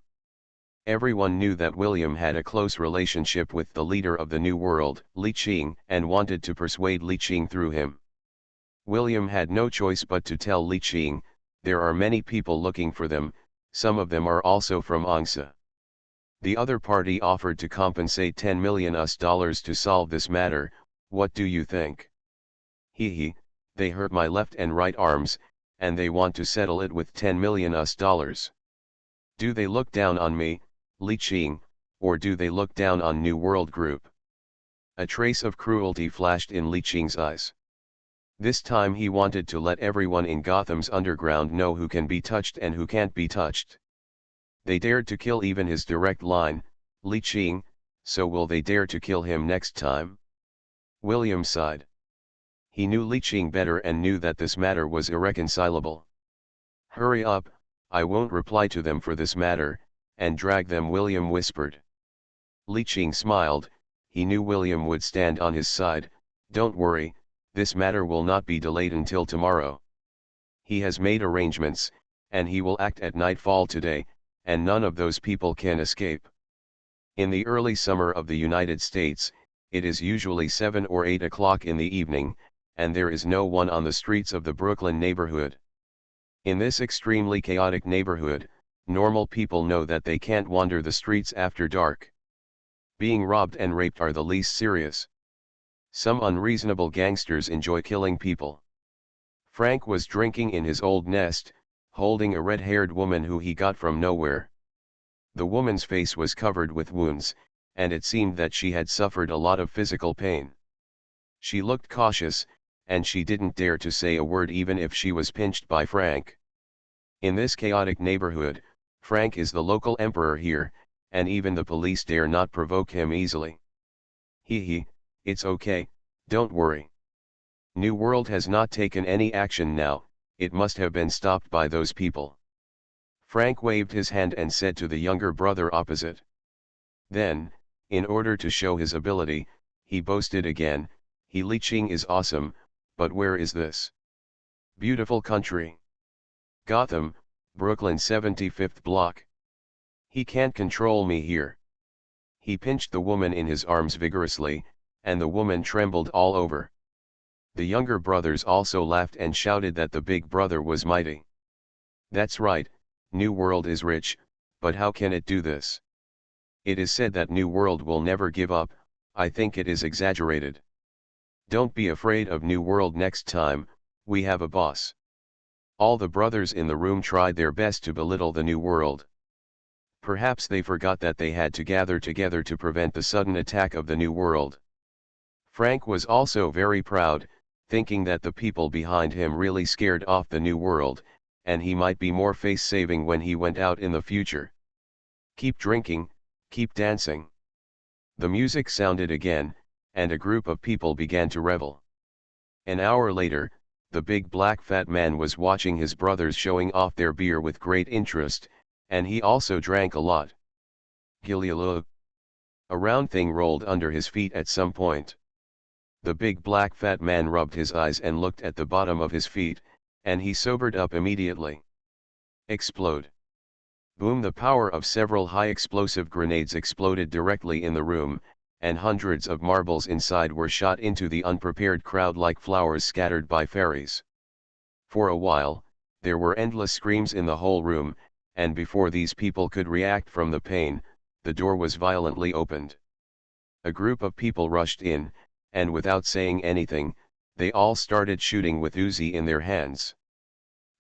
Everyone knew that William had a close relationship with the leader of the New World, Li Qing, and wanted to persuade Li Qing through him. William had no choice but to tell Li Qing, there are many people looking for them, some of them are also from Angsa. The other party offered to compensate $10 million to solve this matter. What do you think? They hurt my left and right arms, and they want to settle it with $10 million. Do they look down on me, Li Qing, or do they look down on New World Group? A trace of cruelty flashed in Li Qing's eyes. This time he wanted to let everyone in Gotham's underground know who can be touched and who can't be touched. They dared to kill even his direct line, Li Qing, so will they dare to kill him next time? William sighed. He knew Li Qing better and knew that this matter was irreconcilable. Hurry up, I won't reply to them for this matter, and drag them, William whispered. Li Qing smiled, he knew William would stand on his side. Don't worry, this matter will not be delayed until tomorrow. He has made arrangements, and he will act at nightfall today, and none of those people can escape. In the early summer of the United States, it is usually 7 or 8 o'clock in the evening, and there is no one on the streets of the Brooklyn neighborhood. In this extremely chaotic neighborhood, normal people know that they can't wander the streets after dark. Being robbed and raped are the least serious. Some unreasonable gangsters enjoy killing people. Frank was drinking in his old nest, holding a red-haired woman who he got from nowhere. The woman's face was covered with wounds, and it seemed that she had suffered a lot of physical pain. She looked cautious, and she didn't dare to say a word even if she was pinched by Frank. In this chaotic neighborhood, Frank is the local emperor here, and even the police dare not provoke him easily. It's okay, don't worry. New World has not taken any action now, it must have been stopped by those people. Frank waved his hand and said to the younger brother opposite. Then, in order to show his ability, he boasted again, Li Qing is awesome, but where is this beautiful country? Gotham, Brooklyn 75th block. He can't control me here. He pinched the woman in his arms vigorously, and the woman trembled all over. The younger brothers also laughed and shouted that the big brother was mighty. That's right, New World is rich, but how can it do this? It is said that New World will never give up. I think it is exaggerated. Don't be afraid of New World next time, we have a boss. All the brothers in the room tried their best to belittle the New World. Perhaps they forgot that they had to gather together to prevent the sudden attack of the New World. Frank was also very proud, thinking that the people behind him really scared off the New World, and he might be more face-saving when he went out in the future. Keep drinking, keep dancing. The music sounded again, and a group of people began to revel. An hour later, the big black fat man was watching his brothers showing off their beer with great interest, and he also drank a lot. Gillialo. A round thing rolled under his feet at some point. The big black fat man rubbed his eyes and looked at the bottom of his feet, and he sobered up immediately. Explode. Boom! The power of several high explosive grenades exploded directly in the room, and hundreds of marbles inside were shot into the unprepared crowd like flowers scattered by fairies. For a while, there were endless screams in the whole room, and before these people could react from the pain, the door was violently opened. A group of people rushed in, and without saying anything, they all started shooting with Uzi in their hands.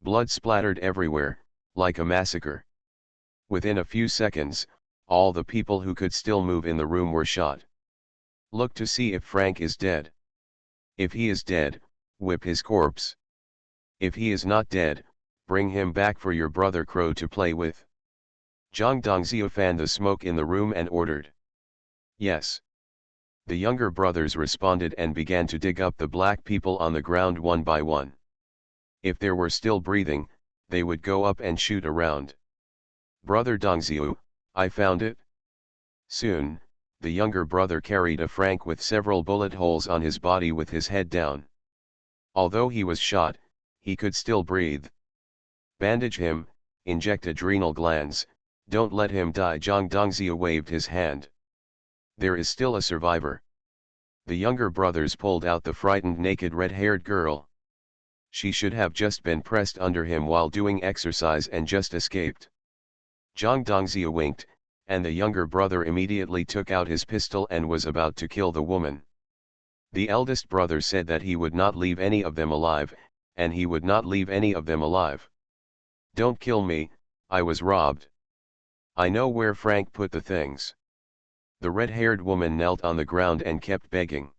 Blood splattered everywhere, like a massacre. Within a few seconds, all the people who could still move in the room were shot. Look to see if Frank is dead. If he is dead, whip his corpse. If he is not dead, bring him back for your brother Crow to play with. Zhang Dongzhou fanned the smoke in the room and ordered. Yes. The younger brothers responded and began to dig up the black people on the ground one by one. If they were still breathing, they would go up and shoot around. Brother Dongzhou, I found it. Soon, the younger brother carried a Frank with several bullet holes on his body with his head down. Although he was shot, he could still breathe. Bandage him, inject adrenal glands, don't let him die. Zhang Dongzhou waved his hand. There is still a survivor. The younger brothers pulled out the frightened naked red-haired girl. She should have just been pressed under him while doing exercise and just escaped. Zhang Dongzhou winked, and the younger brother immediately took out his pistol and was about to kill the woman. The eldest brother said that he would not leave any of them alive, and he would not leave any of them alive. Don't kill me, I was robbed. I know where Frank put the things. The red-haired woman knelt on the ground and kept begging.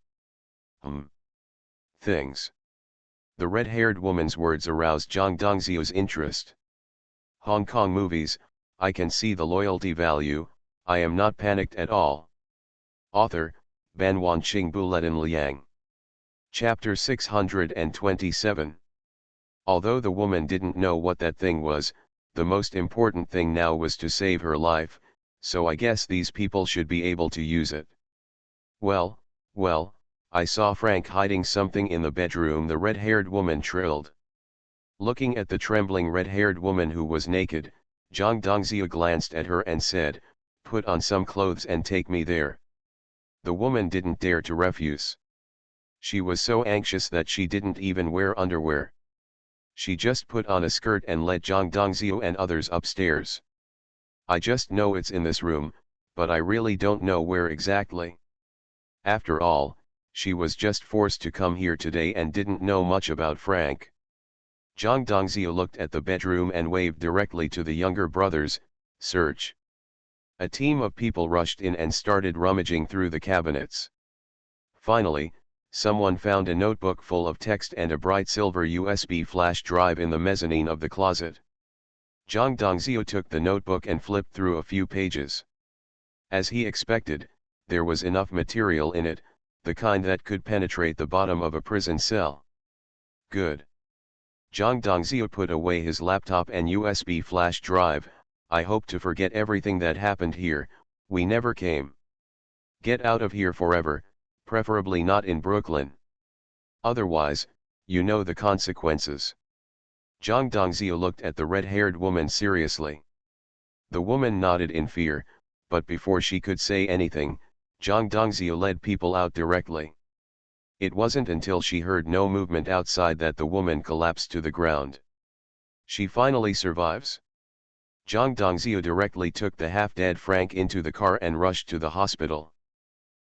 Things. The red-haired woman's words aroused Zhang Dongzhou's interest. Hong Kong movies, I can see the loyalty value, I am not panicked at all. Author, Ban Wanqing Buletin Liang. Chapter 627. Although the woman didn't know what that thing was, the most important thing now was to save her life, so I guess these people should be able to use it. Well, I saw Frank hiding something in the bedroom, the red-haired woman trilled. Looking at the trembling red-haired woman who was naked, Zhang Dongzhou glanced at her and said, put on some clothes and take me there. The woman didn't dare to refuse. She was so anxious that she didn't even wear underwear. She just put on a skirt and led Zhang Dongzhou and others upstairs. I just know it's in this room, but I really don't know where exactly. After all, she was just forced to come here today and didn't know much about Frank. Zhang Dongzhou looked at the bedroom and waved directly to the younger brothers, search. A team of people rushed in and started rummaging through the cabinets. Finally, someone found a notebook full of text and a bright silver USB flash drive in the mezzanine of the closet. Zhang Dongzhou took the notebook and flipped through a few pages. As he expected, there was enough material in it, the kind that could penetrate the bottom of a prison cell. Good. Zhang Dongzhou put away his laptop and USB flash drive. I hope to forget everything that happened here, we never came. Get out of here forever, preferably not in Brooklyn. Otherwise, you know the consequences. Zhang Dongzhou looked at the red-haired woman seriously. The woman nodded in fear, but before she could say anything, Zhang Dongzhou led people out directly. It wasn't until she heard no movement outside that the woman collapsed to the ground. She finally survives. Zhang Dongzhou directly took the half-dead Frank into the car and rushed to the hospital.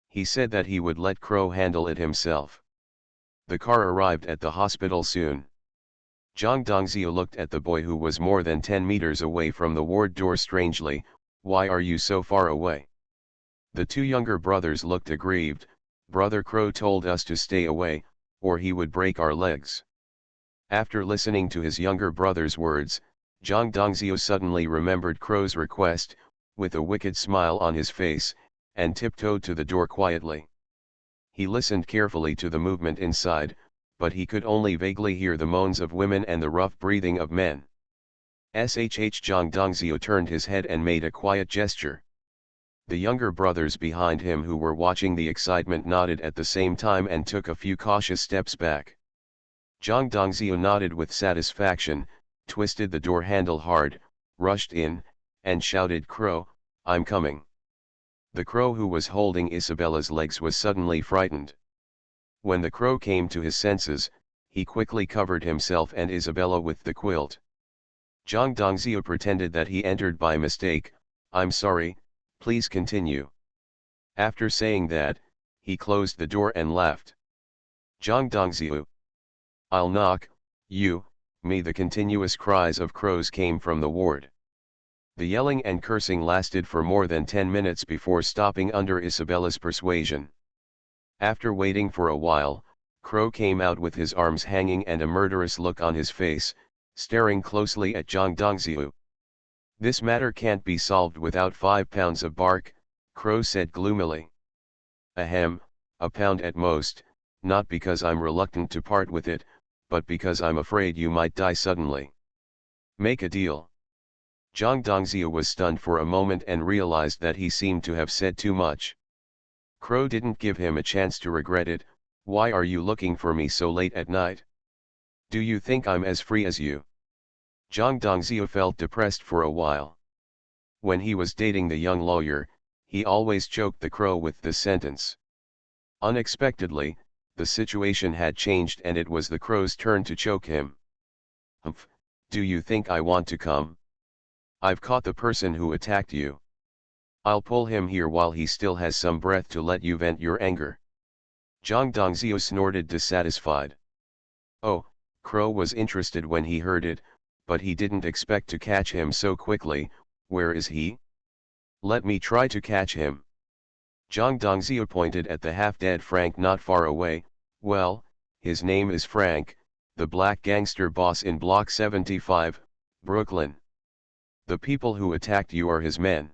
He said that he would let Crow handle it himself. The car arrived at the hospital soon. Zhang Dongzhou looked at the boy who was more than 10 meters away from the ward door strangely. Why are you so far away? The two younger brothers looked aggrieved. Brother Crow told us to stay away, or he would break our legs. After listening to his younger brother's words, Zhang Dongzhou suddenly remembered Crow's request, with a wicked smile on his face, and tiptoed to the door quietly. He listened carefully to the movement inside, but he could only vaguely hear the moans of women and the rough breathing of men. Zhang Dongzio turned his head and made a quiet gesture. The younger brothers behind him who were watching the excitement nodded at the same time and took a few cautious steps back. Zhang Dongzio nodded with satisfaction, twisted the door handle hard, rushed in, and shouted, "Crow, I'm coming." The crow who was holding Isabella's legs was suddenly frightened. When the crow came to his senses, he quickly covered himself and Isabella with the quilt. Zhang Dongzio pretended that he entered by mistake. "I'm sorry, please continue." After saying that, he closed the door and left. Zhang Dongzio. "I'll knock, you, me." The continuous cries of crows came from the ward. The yelling and cursing lasted for more than 10 minutes before stopping under Isabella's persuasion. After waiting for a while, Crow came out with his arms hanging and a murderous look on his face, staring closely at Zhang Dongzio. "This matter can't be solved without 5 pounds of bark," Crow said gloomily. "Ahem, a pound at most, not because I'm reluctant to part with it, but because I'm afraid you might die suddenly. Make a deal." Zhang Dongzio was stunned for a moment and realized that he seemed to have said too much. Crow didn't give him a chance to regret it. "Why are you looking for me so late at night? Do you think I'm as free as you?" Zhang Dongzio felt depressed for a while. When he was dating the young lawyer, he always choked the crow with this sentence. Unexpectedly, the situation had changed and it was the crow's turn to choke him. "Humph, do you think I want to come? I've caught the person who attacked you. I'll pull him here while he still has some breath to let you vent your anger." Zhang Dongzio snorted dissatisfied. Oh, Crow was interested when he heard it, but he didn't expect to catch him so quickly. "Where is he? Let me try to catch him." Zhang Dongzio pointed at the half-dead Frank not far away. "Well, his name is Frank, the black gangster boss in Block 75, Brooklyn. The people who attacked you are his men."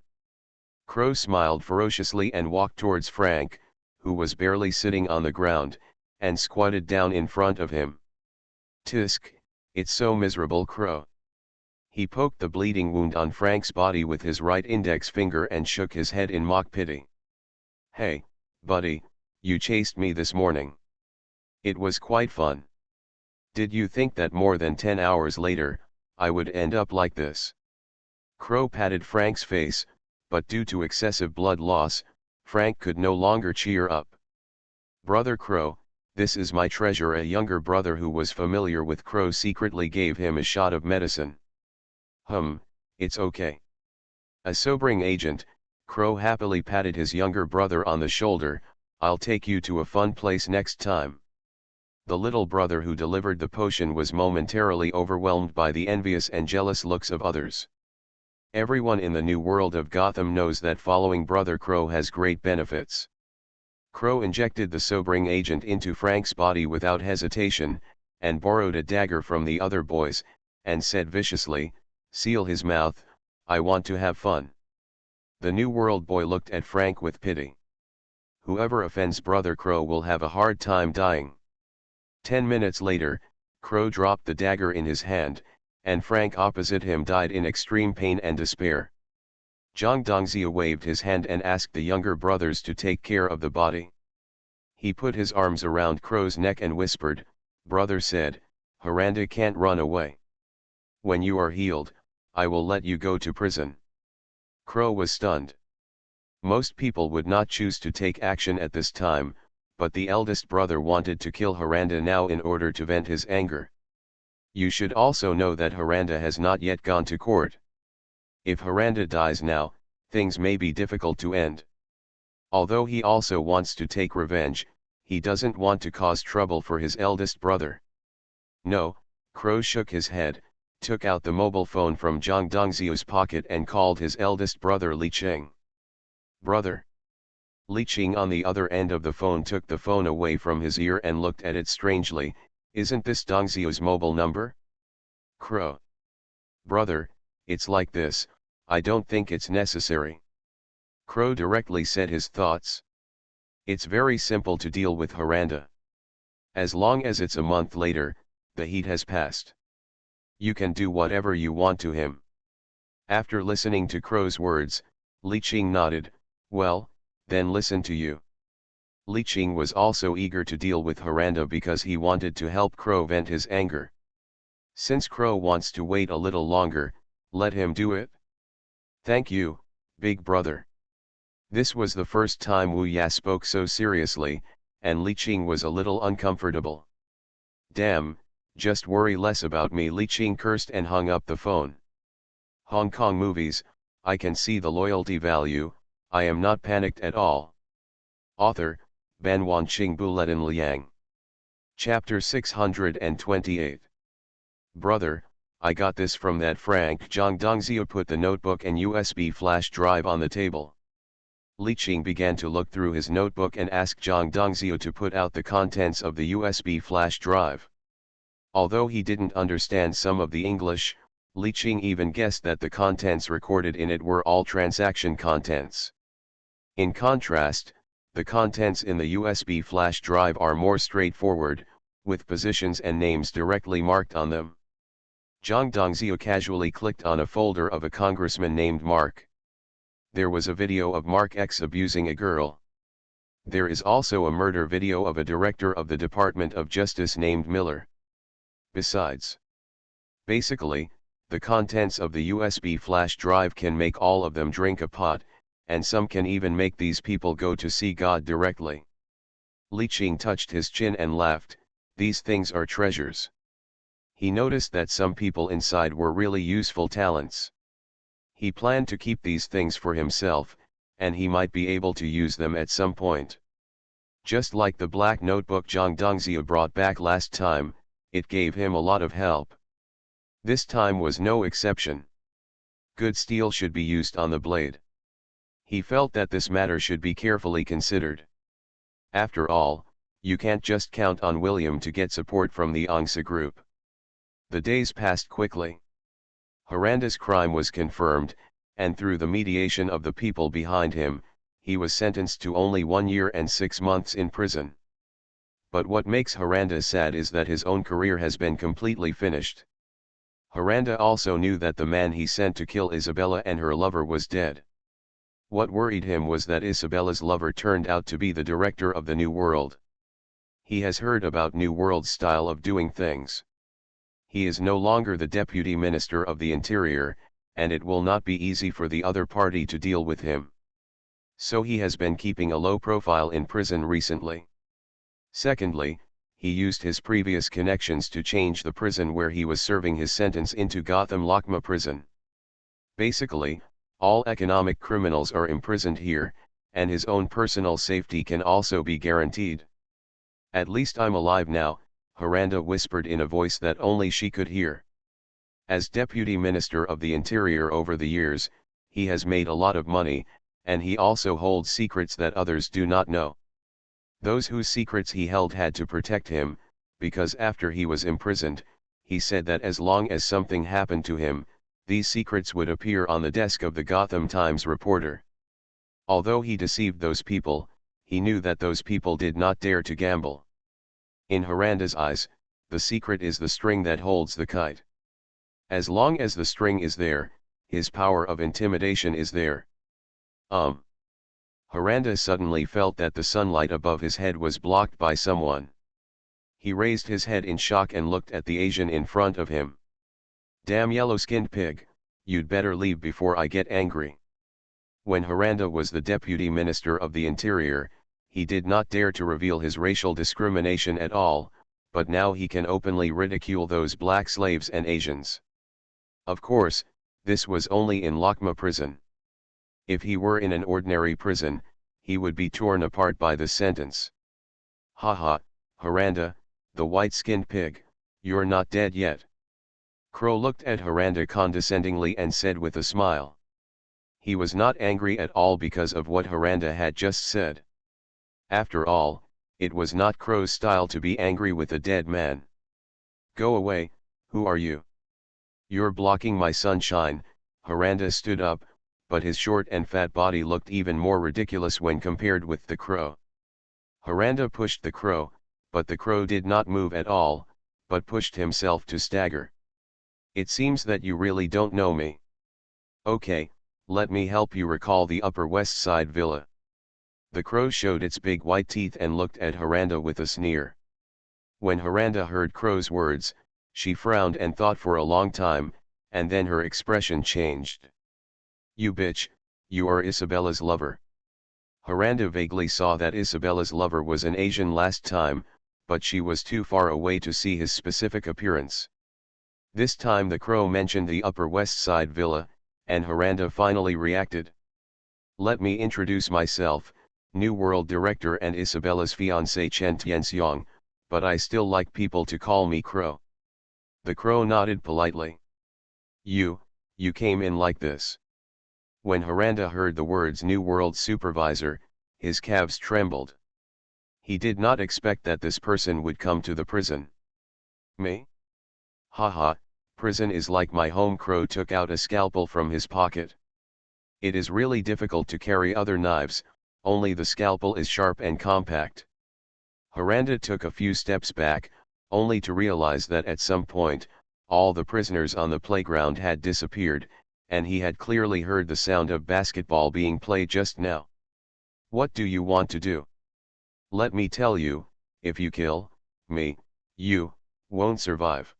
Crow smiled ferociously and walked towards Frank, who was barely sitting on the ground, and squatted down in front of him. "Tisk, it's so miserable, Crow." He poked the bleeding wound on Frank's body with his right index finger and shook his head in mock pity. "Hey, buddy, you chased me this morning. It was quite fun. Did you think that more than 10 hours later, I would end up like this?" Crow patted Frank's face, but due to excessive blood loss, Frank could no longer cheer up. "Brother Crow, this is my treasure." A younger brother who was familiar with Crow secretly gave him a shot of medicine. It's okay." A sobering agent, Crow happily patted his younger brother on the shoulder. "I'll take you to a fun place next time." The little brother who delivered the potion was momentarily overwhelmed by the envious and jealous looks of others. Everyone in the new world of Gotham knows that following Brother Crow has great benefits. Crow injected the sobering agent into Frank's body without hesitation, and borrowed a dagger from the other boys, and said viciously, "Seal his mouth, I want to have fun." The New World boy looked at Frank with pity. "Whoever offends Brother Crow will have a hard time dying." 10 minutes later, Crow dropped the dagger in his hand, and Frank opposite him died in extreme pain and despair. Zhang Dongzio waved his hand and asked the younger brothers to take care of the body. He put his arms around Crow's neck and whispered, "Brother said, Haranda can't run away. When you are healed, I will let you go to prison." Crow was stunned. Most people would not choose to take action at this time, but the eldest brother wanted to kill Haranda now in order to vent his anger. You should also know that Haranda has not yet gone to court. If Haranda dies now, things may be difficult to end. Although he also wants to take revenge, he doesn't want to cause trouble for his eldest brother. "No," Crow shook his head, took out the mobile phone from Zhang Dongzio's pocket and called his eldest brother Li Cheng. "Brother." Li Cheng on the other end of the phone took the phone away from his ear and looked at it strangely. "Isn't this Dongzio's mobile number?" Crow. "Brother, it's like this, I don't think it's necessary." Crow directly said his thoughts. It's very simple to deal with Haranda. As long as it's a month later, the heat has passed. You can do whatever you want to him. After listening to Crow's words, Li Qing nodded. Well, then listen to you. Li Qing was also eager to deal with Haranda because he wanted to help Crow vent his anger. Since Crow wants to wait a little longer, let him do it. Thank you, big brother. This was the first time Wu Ya spoke so seriously, and Li Qing was a little uncomfortable. Damn, just worry less about me, Li Qing cursed and hung up the phone. Hong Kong movies, I can see the loyalty value, I am not panicked at all. Author, Ban Wanqing Buletin Liang. Chapter 628. Brother, I got this from that Frank. Zhang Dongzhou put the notebook and USB flash drive on the table. Li Qing began to look through his notebook and asked Zhang Dongzhou to put out the contents of the USB flash drive. Although he didn't understand some of the English, Li Qing even guessed that the contents recorded in it were all transaction contents. In contrast, the contents in the USB flash drive are more straightforward, with positions and names directly marked on them. Zhang Dongzhou casually clicked on a folder of a congressman named Mark. There was a video of Mark X abusing a girl. There is also a murder video of a director of the Department of Justice named Miller. Besides, basically, the contents of the USB flash drive can make all of them drink a pot, and some can even make these people go to see God directly. Li Qing touched his chin and laughed. These things are treasures. He noticed that some people inside were really useful talents. He planned to keep these things for himself, and he might be able to use them at some point. Just like the black notebook Zhang Dongzhou brought back last time, it gave him a lot of help. This time was no exception. Good steel should be used on the blade. He felt that this matter should be carefully considered. After all, you can't just count on William to get support from the Angsa group. The days passed quickly. Haranda's crime was confirmed, and through the mediation of the people behind him, he was sentenced to only 1 year and 6 months in prison. But what makes Haranda sad is that his own career has been completely finished. Haranda also knew that the man he sent to kill Isabella and her lover was dead. What worried him was that Isabella's lover turned out to be the director of the New World. He has heard about New World's style of doing things. He is no longer the Deputy Minister of the Interior, and it will not be easy for the other party to deal with him. So he has been keeping a low profile in prison recently. Secondly, he used his previous connections to change the prison where he was serving his sentence into Gotham Lakma prison. Basically, all economic criminals are imprisoned here, and his own personal safety can also be guaranteed. At least I'm alive now, Haranda whispered in a voice that only she could hear. As Deputy Minister of the Interior over the years, he has made a lot of money, and he also holds secrets that others do not know. Those whose secrets he held had to protect him, because after he was imprisoned, he said that as long as something happened to him, these secrets would appear on the desk of the Gotham Times reporter. Although he deceived those people, he knew that those people did not dare to gamble. In Haranda's eyes, the secret is the string that holds the kite. As long as the string is there, his power of intimidation is there. Haranda suddenly felt that the sunlight above his head was blocked by someone. He raised his head in shock and looked at the Asian in front of him. Damn yellow-skinned pig, you'd better leave before I get angry. When Haranda was the Deputy Minister of the Interior, he did not dare to reveal his racial discrimination at all, but now he can openly ridicule those black slaves and Asians. Of course, this was only in Lakma prison. If he were in an ordinary prison, he would be torn apart by the sentence. Haha, Haranda, the white-skinned pig, you're not dead yet. Crow looked at Haranda condescendingly and said with a smile. He was not angry at all because of what Haranda had just said. After all, it was not Crow's style to be angry with a dead man. Go away, who are you? You're blocking my sunshine. Haranda stood up, but his short and fat body looked even more ridiculous when compared with the crow. Haranda pushed the crow, but the crow did not move at all, but pushed himself to stagger. It seems that you really don't know me. Okay, let me help you recall the Upper West Side villa. The crow showed its big white teeth and looked at Haranda with a sneer. When Haranda heard Crow's words, she frowned and thought for a long time, and then her expression changed. You bitch, you are Isabella's lover. Haranda vaguely saw that Isabella's lover was an Asian last time, but she was too far away to see his specific appearance. This time the crow mentioned the Upper West Side villa, and Haranda finally reacted. Let me introduce myself, New World Director and Isabella's fiancé Chen Tianxiang, but I still like people to call me Crow. The crow nodded politely. You came in like this. When Haranda heard the words New World Supervisor, his calves trembled. He did not expect that this person would come to the prison. Me? Haha, prison is like my home. Crow took out a scalpel from his pocket. It is really difficult to carry other knives, only the scalpel is sharp and compact. Haranda took a few steps back, only to realize that at some point, all the prisoners on the playground had disappeared, and he had clearly heard the sound of basketball being played just now. What do you want to do? Let me tell you, if you kill me, you won't survive.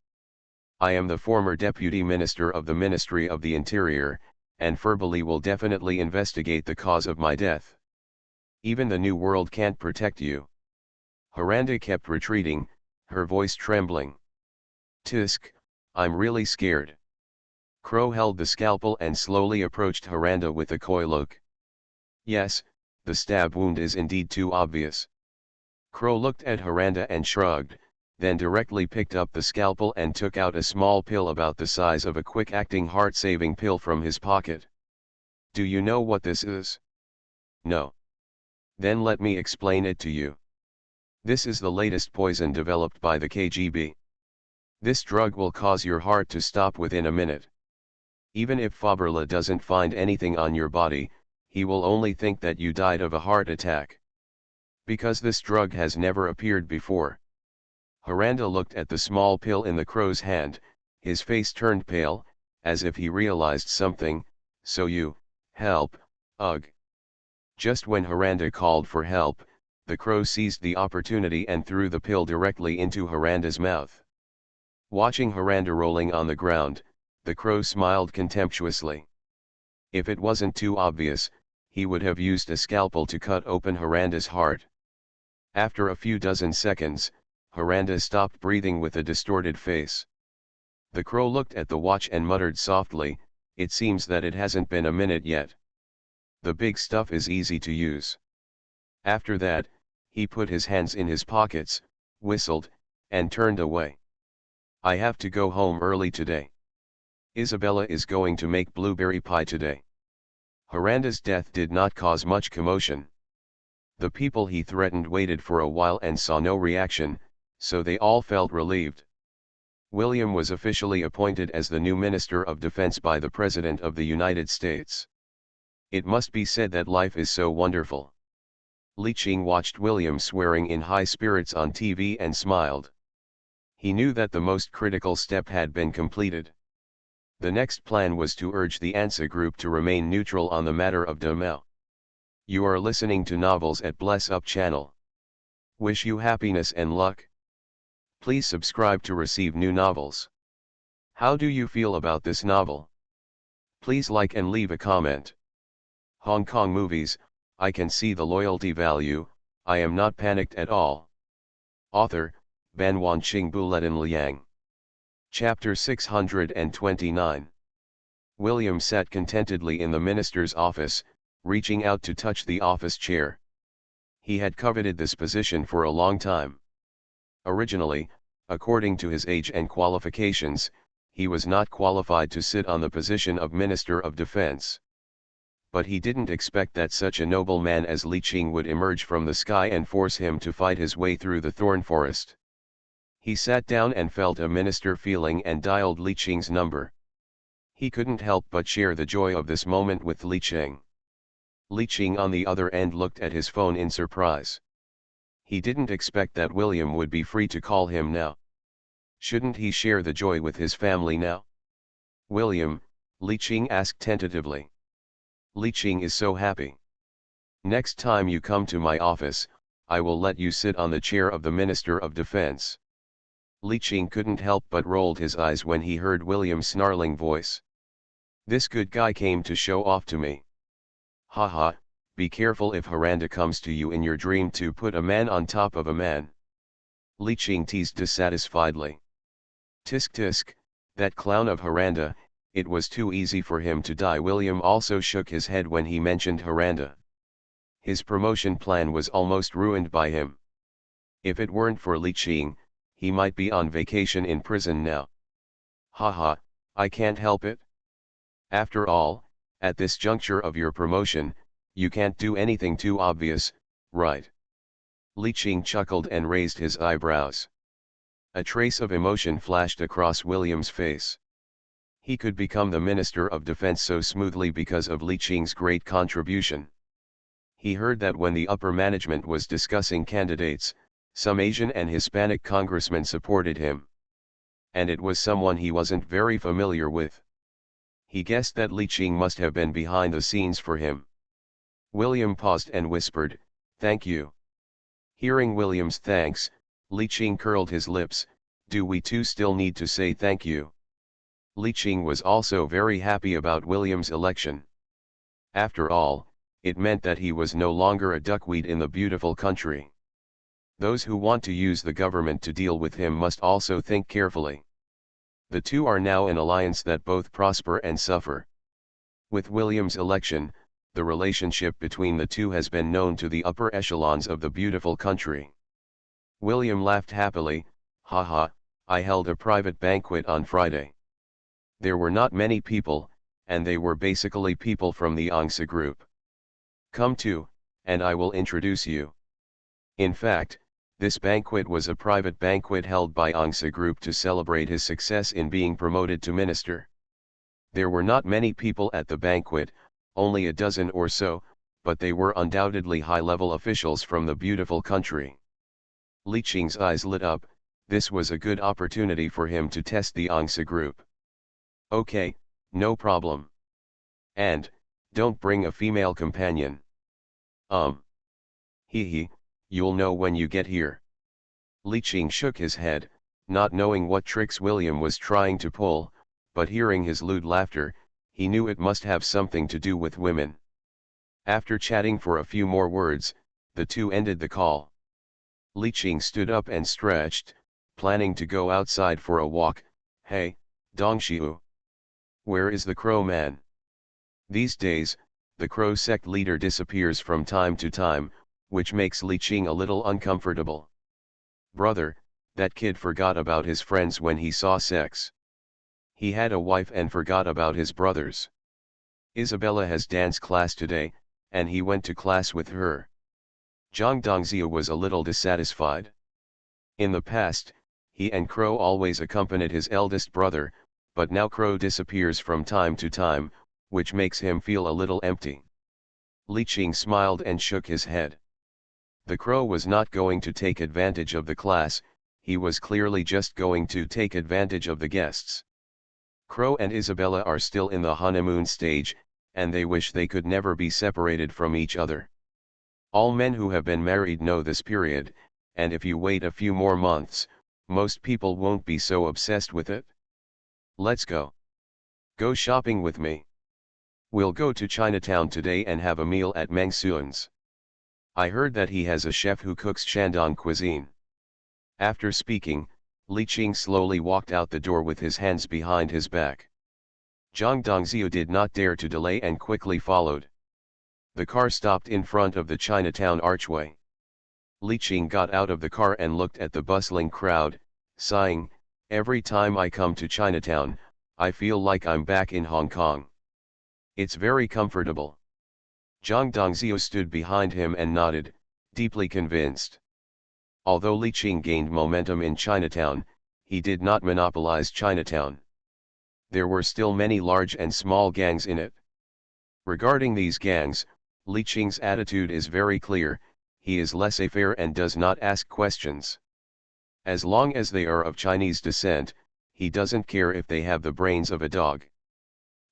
I am the former Deputy Minister of the Ministry of the Interior, and verbally will definitely investigate the cause of my death. Even the New World can't protect you. Haranda kept retreating, her voice trembling. Tisk, I'm really scared. Crow held the scalpel and slowly approached Haranda with a coy look. Yes, the stab wound is indeed too obvious. Crow looked at Haranda and shrugged, then directly picked up the scalpel and took out a small pill about the size of a quick-acting heart-saving pill from his pocket. Do you know what this is? No. Then let me explain it to you. This is the latest poison developed by the KGB. This drug will cause your heart to stop within a minute. Even if Faberla doesn't find anything on your body, he will only think that you died of a heart attack. Because this drug has never appeared before. Haranda looked at the small pill in the crow's hand, his face turned pale, as if he realized something. So you, help, ugh. Just when Haranda called for help, the crow seized the opportunity and threw the pill directly into Haranda's mouth. Watching Haranda rolling on the ground, the crow smiled contemptuously. If it wasn't too obvious, he would have used a scalpel to cut open Haranda's heart. After a few dozen seconds, Haranda stopped breathing with a distorted face. The crow looked at the watch and muttered softly, it seems that it hasn't been a minute yet. The big stuff is easy to use. After that, he put his hands in his pockets, whistled, and turned away. I have to go home early today. Isabella is going to make blueberry pie today. Haranda's death did not cause much commotion. The people he threatened waited for a while and saw no reaction, so they all felt relieved. William was officially appointed as the new Minister of Defense by the President of the United States. It must be said that life is so wonderful. Li Qing watched William swearing in high spirits on TV and smiled. He knew that the most critical step had been completed. The next plan was to urge the ANSA group to remain neutral on the matter of Demao. You are listening to Novels at Bless Up channel. Wish you happiness and luck. Please subscribe to receive new novels. How do you feel about this novel? Please like and leave a comment. Hong Kong movies, I can see the loyalty value, I am not panicked at all. Author, Ban Wanqing Buletin Liang. Chapter 629. William sat contentedly in the minister's office, reaching out to touch the office chair. He had coveted this position for a long time. Originally, according to his age and qualifications, he was not qualified to sit on the position of Minister of Defense. But he didn't expect that such a noble man as Li Qing would emerge from the sky and force him to fight his way through the thorn forest. He sat down and felt a minister feeling and dialed Li Qing's number. He couldn't help but share the joy of this moment with Li Qing. Li Qing on the other end looked at his phone in surprise. He didn't expect that William would be free to call him now. Shouldn't he share the joy with his family now? William, Li Qing asked tentatively. Li Qing is so happy. Next time you come to my office, I will let you sit on the chair of the Minister of Defense. Li Qing couldn't help but rolled his eyes when he heard William's snarling voice. This good guy came to show off to me. Haha, be careful if Haranda comes to you in your dream to put a man on top of a man. Li Qing teased dissatisfiedly. Tisk tisk, that clown of Haranda, it was too easy for him to die. William also shook his head when he mentioned Haranda. His promotion plan was almost ruined by him. If it weren't for Li Qing, he might be on vacation in prison now. Haha, I can't help it. After all, at this juncture of your promotion, you can't do anything too obvious, right? Li Qing chuckled and raised his eyebrows. A trace of emotion flashed across William's face. He could become the Minister of Defense so smoothly because of Li Qing's great contribution. He heard that when the upper management was discussing candidates, some Asian and Hispanic congressmen supported him. And it was someone he wasn't very familiar with. He guessed that Li Qing must have been behind the scenes for him. William paused and whispered, "Thank you." Hearing William's thanks, Li Qing curled his lips. Do we too still need to say thank you? Li Qing was also very happy about William's election. After all, it meant that he was no longer a duckweed in the beautiful country. Those who want to use the government to deal with him must also think carefully. The two are now an alliance that both prosper and suffer. With William's election, the relationship between the two has been known to the upper echelons of the beautiful country. William laughed happily. Haha, I held a private banquet on Friday. There were not many people, and they were basically people from the Angsa group. Come too, and I will introduce you. In fact, this banquet was a private banquet held by Angsa group to celebrate his success in being promoted to minister. There were not many people at the banquet, only a dozen or so, but they were undoubtedly high-level officials from the beautiful country. Li Qing's eyes lit up. This was a good opportunity for him to test the Angsa group. Okay, no problem. And, don't bring a female companion. Hee, you'll know when you get here. Li Qing shook his head, not knowing what tricks William was trying to pull, but hearing his lewd laughter, he knew it must have something to do with women. After chatting for a few more words, the two ended the call. Li Qing stood up and stretched, planning to go outside for a walk. Hey, Dongxiu. Where is the Crow Man? These days, the Crow sect leader disappears from time to time, which makes Li Qing a little uncomfortable. Brother, that kid forgot about his friends when he saw sex. He had a wife and forgot about his brothers. Isabella has dance class today, and he went to class with her. Zhang Dongzia was a little dissatisfied. In the past, he and Crow always accompanied his eldest brother, but now Crow disappears from time to time, which makes him feel a little empty. Li Qing smiled and shook his head. The Crow was not going to take advantage of the class, he was clearly just going to take advantage of the guests. Crow and Isabella are still in the honeymoon stage, and they wish they could never be separated from each other. All men who have been married know this period, and if you wait a few more months, most people won't be so obsessed with it. Let's go. Go shopping with me. We'll go to Chinatown today and have a meal at Meng Suan's. I heard that he has a chef who cooks Shandong cuisine. After speaking, Li Qing slowly walked out the door with his hands behind his back. Zhang Dongzia did not dare to delay and quickly followed. The car stopped in front of the Chinatown archway. Li Qing got out of the car and looked at the bustling crowd, sighing, every time I come to Chinatown, I feel like I'm back in Hong Kong. It's very comfortable. Zhang Dongzia stood behind him and nodded, deeply convinced. Although Li Qing gained momentum in Chinatown, he did not monopolize Chinatown. There were still many large and small gangs in it. Regarding these gangs, Li Qing's attitude is very clear. he is laissez-faire and does not ask questions. As long as they are of Chinese descent, he doesn't care if they have the brains of a dog.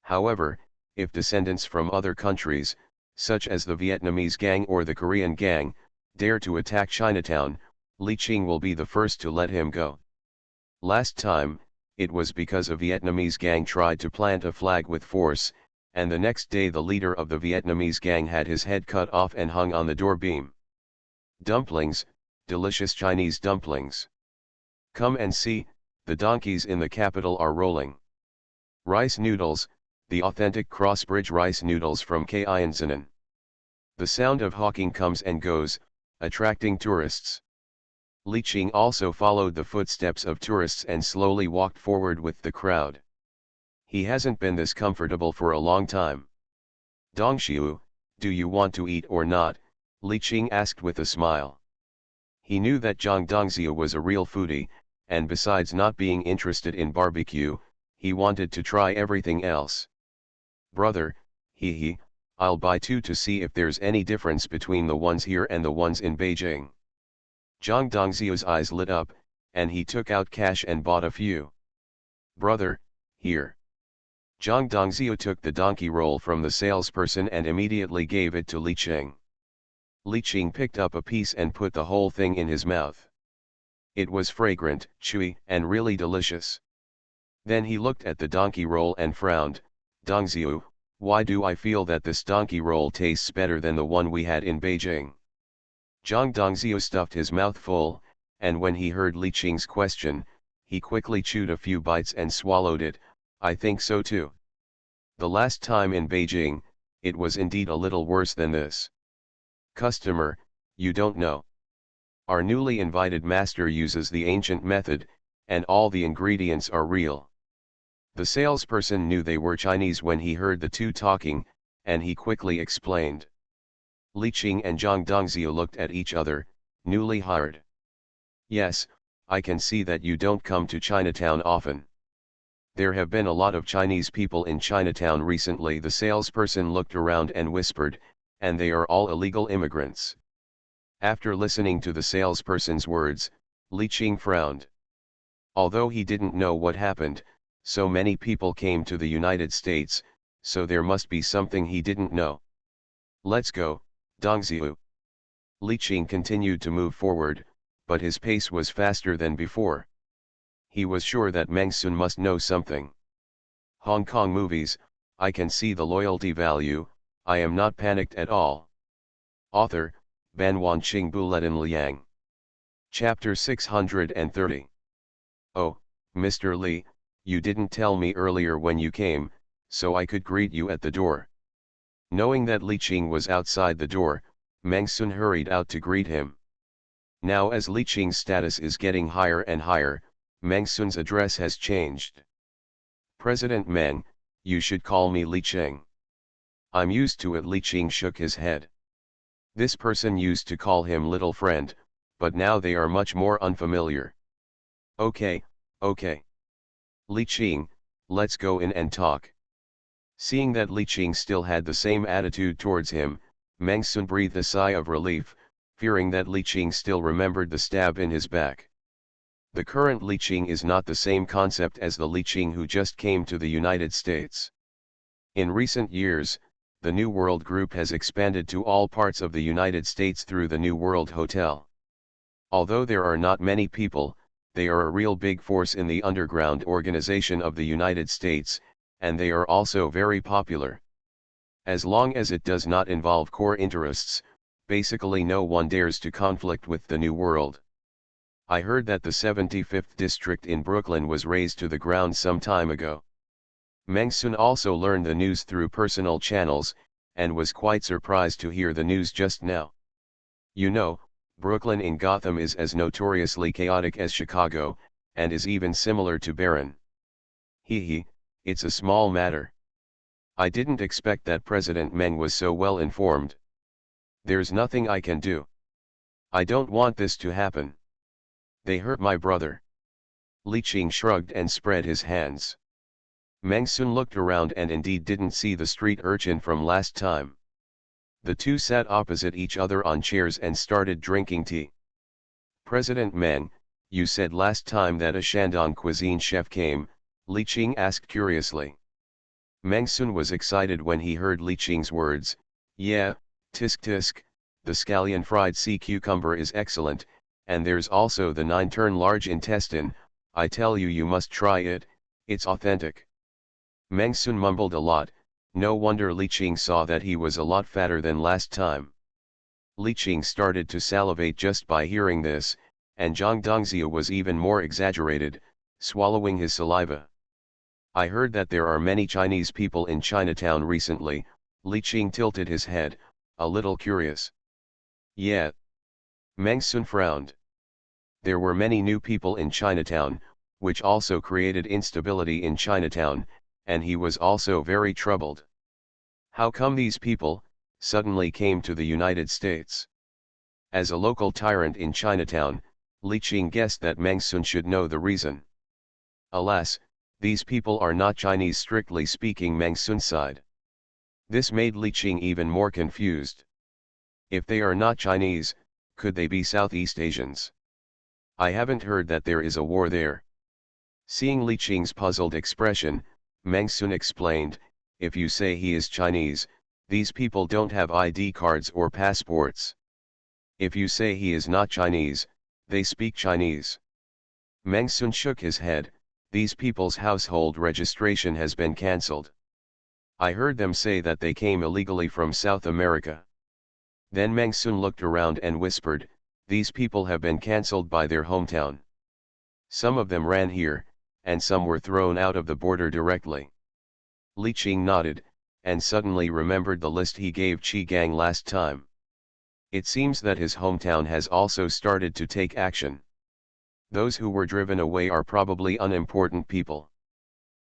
However, if descendants from other countries, such as the Vietnamese gang or the Korean gang, dare to attack Chinatown, Li Qing will be the first to let him go. Last time, it was because a Vietnamese gang tried to plant a flag with force, and the next day the leader of the Vietnamese gang had his head cut off and hung on the door beam. Dumplings, delicious Chinese dumplings. Come and see, the donkeys in the capital are rolling. Rice noodles, the authentic crossbridge rice noodles from Kaianzanan. The sound of hawking comes and goes, attracting tourists. Li Qing also followed the footsteps of tourists and slowly walked forward with the crowd. He hasn't been this comfortable for a long time. Dongxiu, do you want to eat or not? Li Qing asked with a smile. He knew that Zhang Dongxiu was a real foodie, and besides not being interested in barbecue, he wanted to try everything else. Brother, I'll buy two to see if there's any difference between the ones here and the ones in Beijing. Zhang Dongxiu's eyes lit up, and he took out cash and bought a few. Brother, here. Zhang Dongxiu took the donkey roll from the salesperson and immediately gave it to Li Qing. Li Qing picked up a piece and put the whole thing in his mouth. It was fragrant, chewy, and really delicious. Then he looked at the donkey roll and frowned. Dongxiu, why do I feel that this donkey roll tastes better than the one we had in Beijing? Zhang Dongxiu stuffed his mouth full, and when he heard Li Qing's question, he quickly chewed a few bites and swallowed it. I think so too. The last time in Beijing, it was indeed a little worse than this. Customer, you don't know. Our newly invited master uses the ancient method, and all the ingredients are real. The salesperson knew they were Chinese when he heard the two talking, and he quickly explained. Li Qing and Zhang Dongxiu looked at each other, newly hired. Yes, I can see that you don't come to Chinatown often. There have been a lot of Chinese people in Chinatown recently. The salesperson looked around and whispered, and they are all illegal immigrants. After listening to the salesperson's words, Li Qing frowned. Although he didn't know what happened, so many people came to the United States, so there must be something he didn't know. Let's go, Dongxiu. Li Qing continued to move forward, but his pace was faster than before. He was sure that Meng Sun must know something. Hong Kong movies, I can see the loyalty value, I am not panicked at all. Author, Ban Wanqing Buletin Liang. Chapter 630. Oh, Mr. Li, you didn't tell me earlier when you came, so I could greet you at the door. Knowing that Li Qing was outside the door, Meng Sun hurried out to greet him. Now as Li Qing's status is getting higher and higher, Meng Sun's address has changed. President Meng, you should call me Li Qing. I'm used to it. Li Qing shook his head. This person used to call him little friend, but now they are much more unfamiliar. Okay. Li Qing, let's go in and talk. Seeing that Li Qing still had the same attitude towards him, Meng Sun breathed a sigh of relief, fearing that Li Qing still remembered the stab in his back. The current Li Qing is not the same concept as the Li Qing who just came to the United States. In recent years, the New World Group has expanded to all parts of the United States through the New World Hotel. Although there are not many people, they are a real big force in the underground organization of the United States, and they are also very popular. As long as it does not involve core interests, basically no one dares to conflict with the New World. I heard that the 75th district in Brooklyn was razed to the ground some time ago. Meng Sun also learned the news through personal channels, and was quite surprised to hear the news just now. You know, Brooklyn in Gotham is as notoriously chaotic as Chicago, and is even similar to Barron. It's a small matter. I didn't expect that President Meng was so well informed. There's nothing I can do. I don't want this to happen. They hurt my brother. Li Qing shrugged and spread his hands. Meng Sun looked around and indeed didn't see the street urchin from last time. The two sat opposite each other on chairs and started drinking tea. President Meng, you said last time that a Shandong cuisine chef came, Li Qing asked curiously. Meng Sun was excited when he heard Li Qing's words. Yeah, tisk tisk, the scallion fried sea cucumber is excellent, and there's also the 9-turn large intestine. I tell you, you must try it, it's authentic. Meng Sun mumbled a lot. No wonder Li Qing saw that he was a lot fatter than last time. Li Qing started to salivate just by hearing this, and Zhang Dongzhi was even more exaggerated, swallowing his saliva. I heard that there are many Chinese people in Chinatown recently. Li Qing tilted his head, a little curious. Yeah. Meng Sun frowned. There were many new people in Chinatown, which also created instability in Chinatown, and he was also very troubled. How come these people suddenly came to the United States? As a local tyrant in Chinatown, Li Qing guessed that Meng Sun should know the reason. Alas, these people are not Chinese, strictly speaking, Meng Sun sighed. This made Li Qing even more confused. If they are not Chinese, could they be Southeast Asians? I haven't heard that there is a war there. Seeing Li Qing's puzzled expression, Meng Sun explained, if you say he is Chinese, these people don't have ID cards or passports. If you say he is not Chinese, they speak Chinese. Meng Sun shook his head. These people's household registration has been cancelled. I heard them say that they came illegally from South America. Then Meng Sun looked around and whispered, these people have been cancelled by their hometown. Some of them ran here, and some were thrown out of the border directly. Li Qing nodded, and suddenly remembered the list he gave Qi Gang last time. It seems that his hometown has also started to take action. Those who were driven away are probably unimportant people.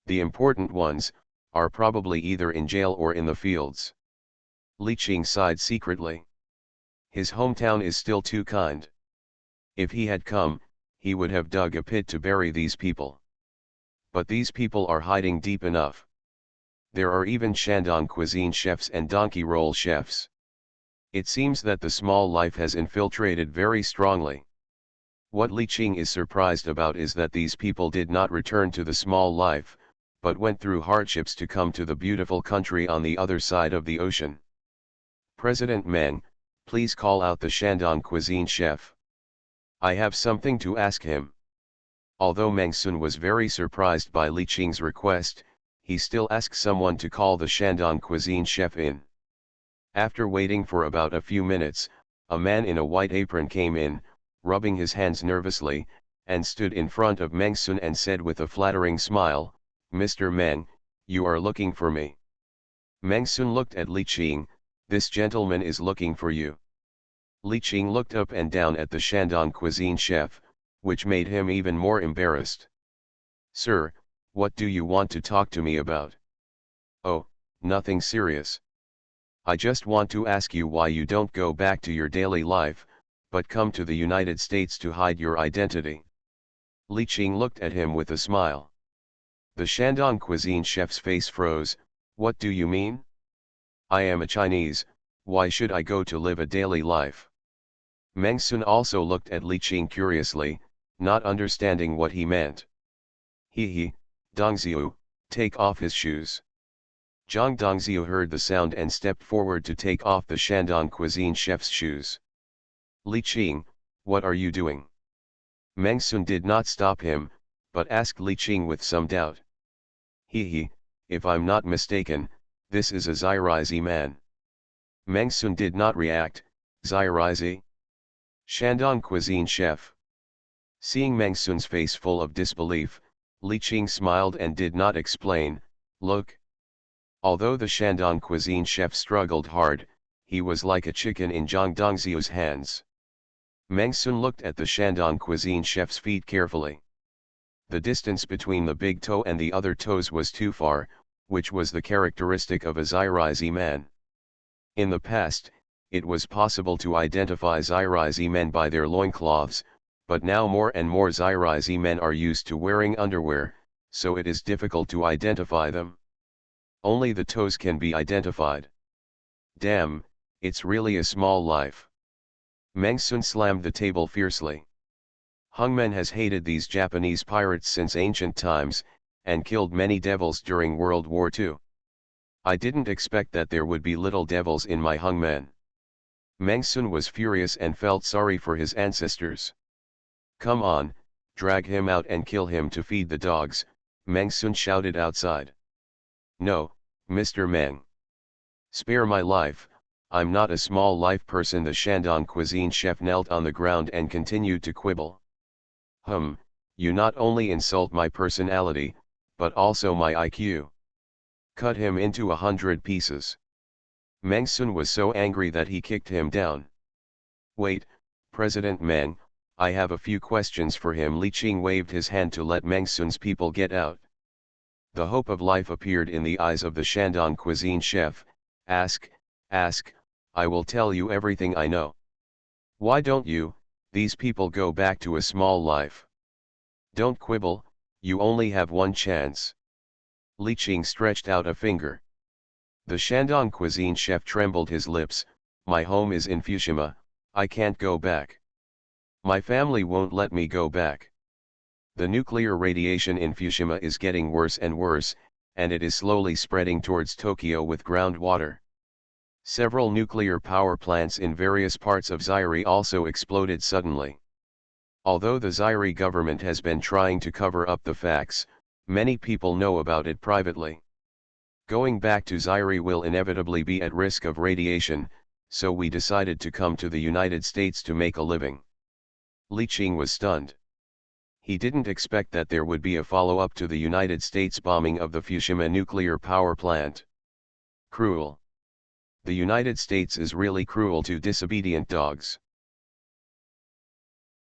The important ones are probably either in jail or in the fields. Li Qing sighed secretly. His hometown is still too kind. If he had come, he would have dug a pit to bury these people. But these people are hiding deep enough. There are even Shandong cuisine chefs and donkey roll chefs. It seems that the small life has infiltrated very strongly. What Li Qing is surprised about is that these people did not return to the small life, but went through hardships to come to the beautiful country on the other side of the ocean. President Meng, please call out the Shandong cuisine chef. I have something to ask him. Although Meng Sun was very surprised by Li Qing's request, he still asked someone to call the Shandong cuisine chef in. After waiting for about a few minutes, a man in a white apron came in, rubbing his hands nervously, and stood in front of Meng Sun and said with a flattering smile, Mr. Meng, you are looking for me. Meng Sun looked at Li Qing. This gentleman is looking for you. Li Qing looked up and down at the Shandong cuisine chef, which made him even more embarrassed. Sir, what do you want to talk to me about? Oh, nothing serious. I just want to ask you why you don't go back to your daily life, but come to the United States to hide your identity. Li Qing looked at him with a smile. The Shandong cuisine chef's face froze. What do you mean? I am a Chinese, why should I go to live a daily life? Meng Sun also looked at Li Qing curiously, not understanding what he meant. He, Dongziu, take off his shoes. Zhang Dongziu heard the sound and stepped forward to take off the Shandong cuisine chef's shoes. Li Qing, what are you doing? Meng Sun did not stop him, but asked Li Qing with some doubt. If I'm not mistaken, this is a Zirizi man. Meng Sun did not react. Zirizi? Shandong cuisine chef. Seeing Meng Sun's face full of disbelief, Li Qing smiled and did not explain, look. Although the Shandong cuisine chef struggled hard, he was like a chicken in Zhang Dongziu's hands. Meng Sun looked at the Shandong cuisine chef's feet carefully. The distance between the big toe and the other toes was too far, which was the characteristic of a Zirizi man. In the past, it was possible to identify Zirizi men by their loincloths, but now more and more Zirizi men are used to wearing underwear, so it is difficult to identify them. Only the toes can be identified. Damn, It's really a small life. Meng Sun slammed the table fiercely. Hungmen has hated these Japanese pirates since ancient times, and killed many devils during World War II. I didn't expect that there would be little devils in my Hungmen. Meng Sun was furious and felt sorry for his ancestors. Come on, drag him out and kill him to feed the dogs, Meng Sun shouted outside. No, Mr. Meng. Spare my life, I'm not a small life person. The Shandong cuisine chef knelt on the ground and continued to quibble. You not only insult my personality, but also my IQ. Cut him into 100 pieces. Meng Sun was so angry that he kicked him down. Wait, President Meng, I have a few questions for him. Li Qing waved his hand to let Meng Sun's people get out. The hope of life appeared in the eyes of the Shandong cuisine chef. Ask, I will tell you everything I know. Why don't you, these people go back to a small life? Don't quibble, you only have one chance. Li Qing stretched out a finger. The Shandong cuisine chef trembled his lips. My home is in Fukushima, I can't go back. My family won't let me go back. The nuclear radiation in Fukushima is getting worse and worse, and it is slowly spreading towards Tokyo with groundwater. Several nuclear power plants in various parts of Zaire also exploded suddenly. Although the Zaire government has been trying to cover up the facts, many people know about it privately. Going back to Zaire will inevitably be at risk of radiation, so we decided to come to the United States to make a living. Li Qing was stunned. He didn't expect that there would be a follow-up to the United States bombing of the Fukushima nuclear power plant. Cruel. The United States is really cruel to disobedient dogs.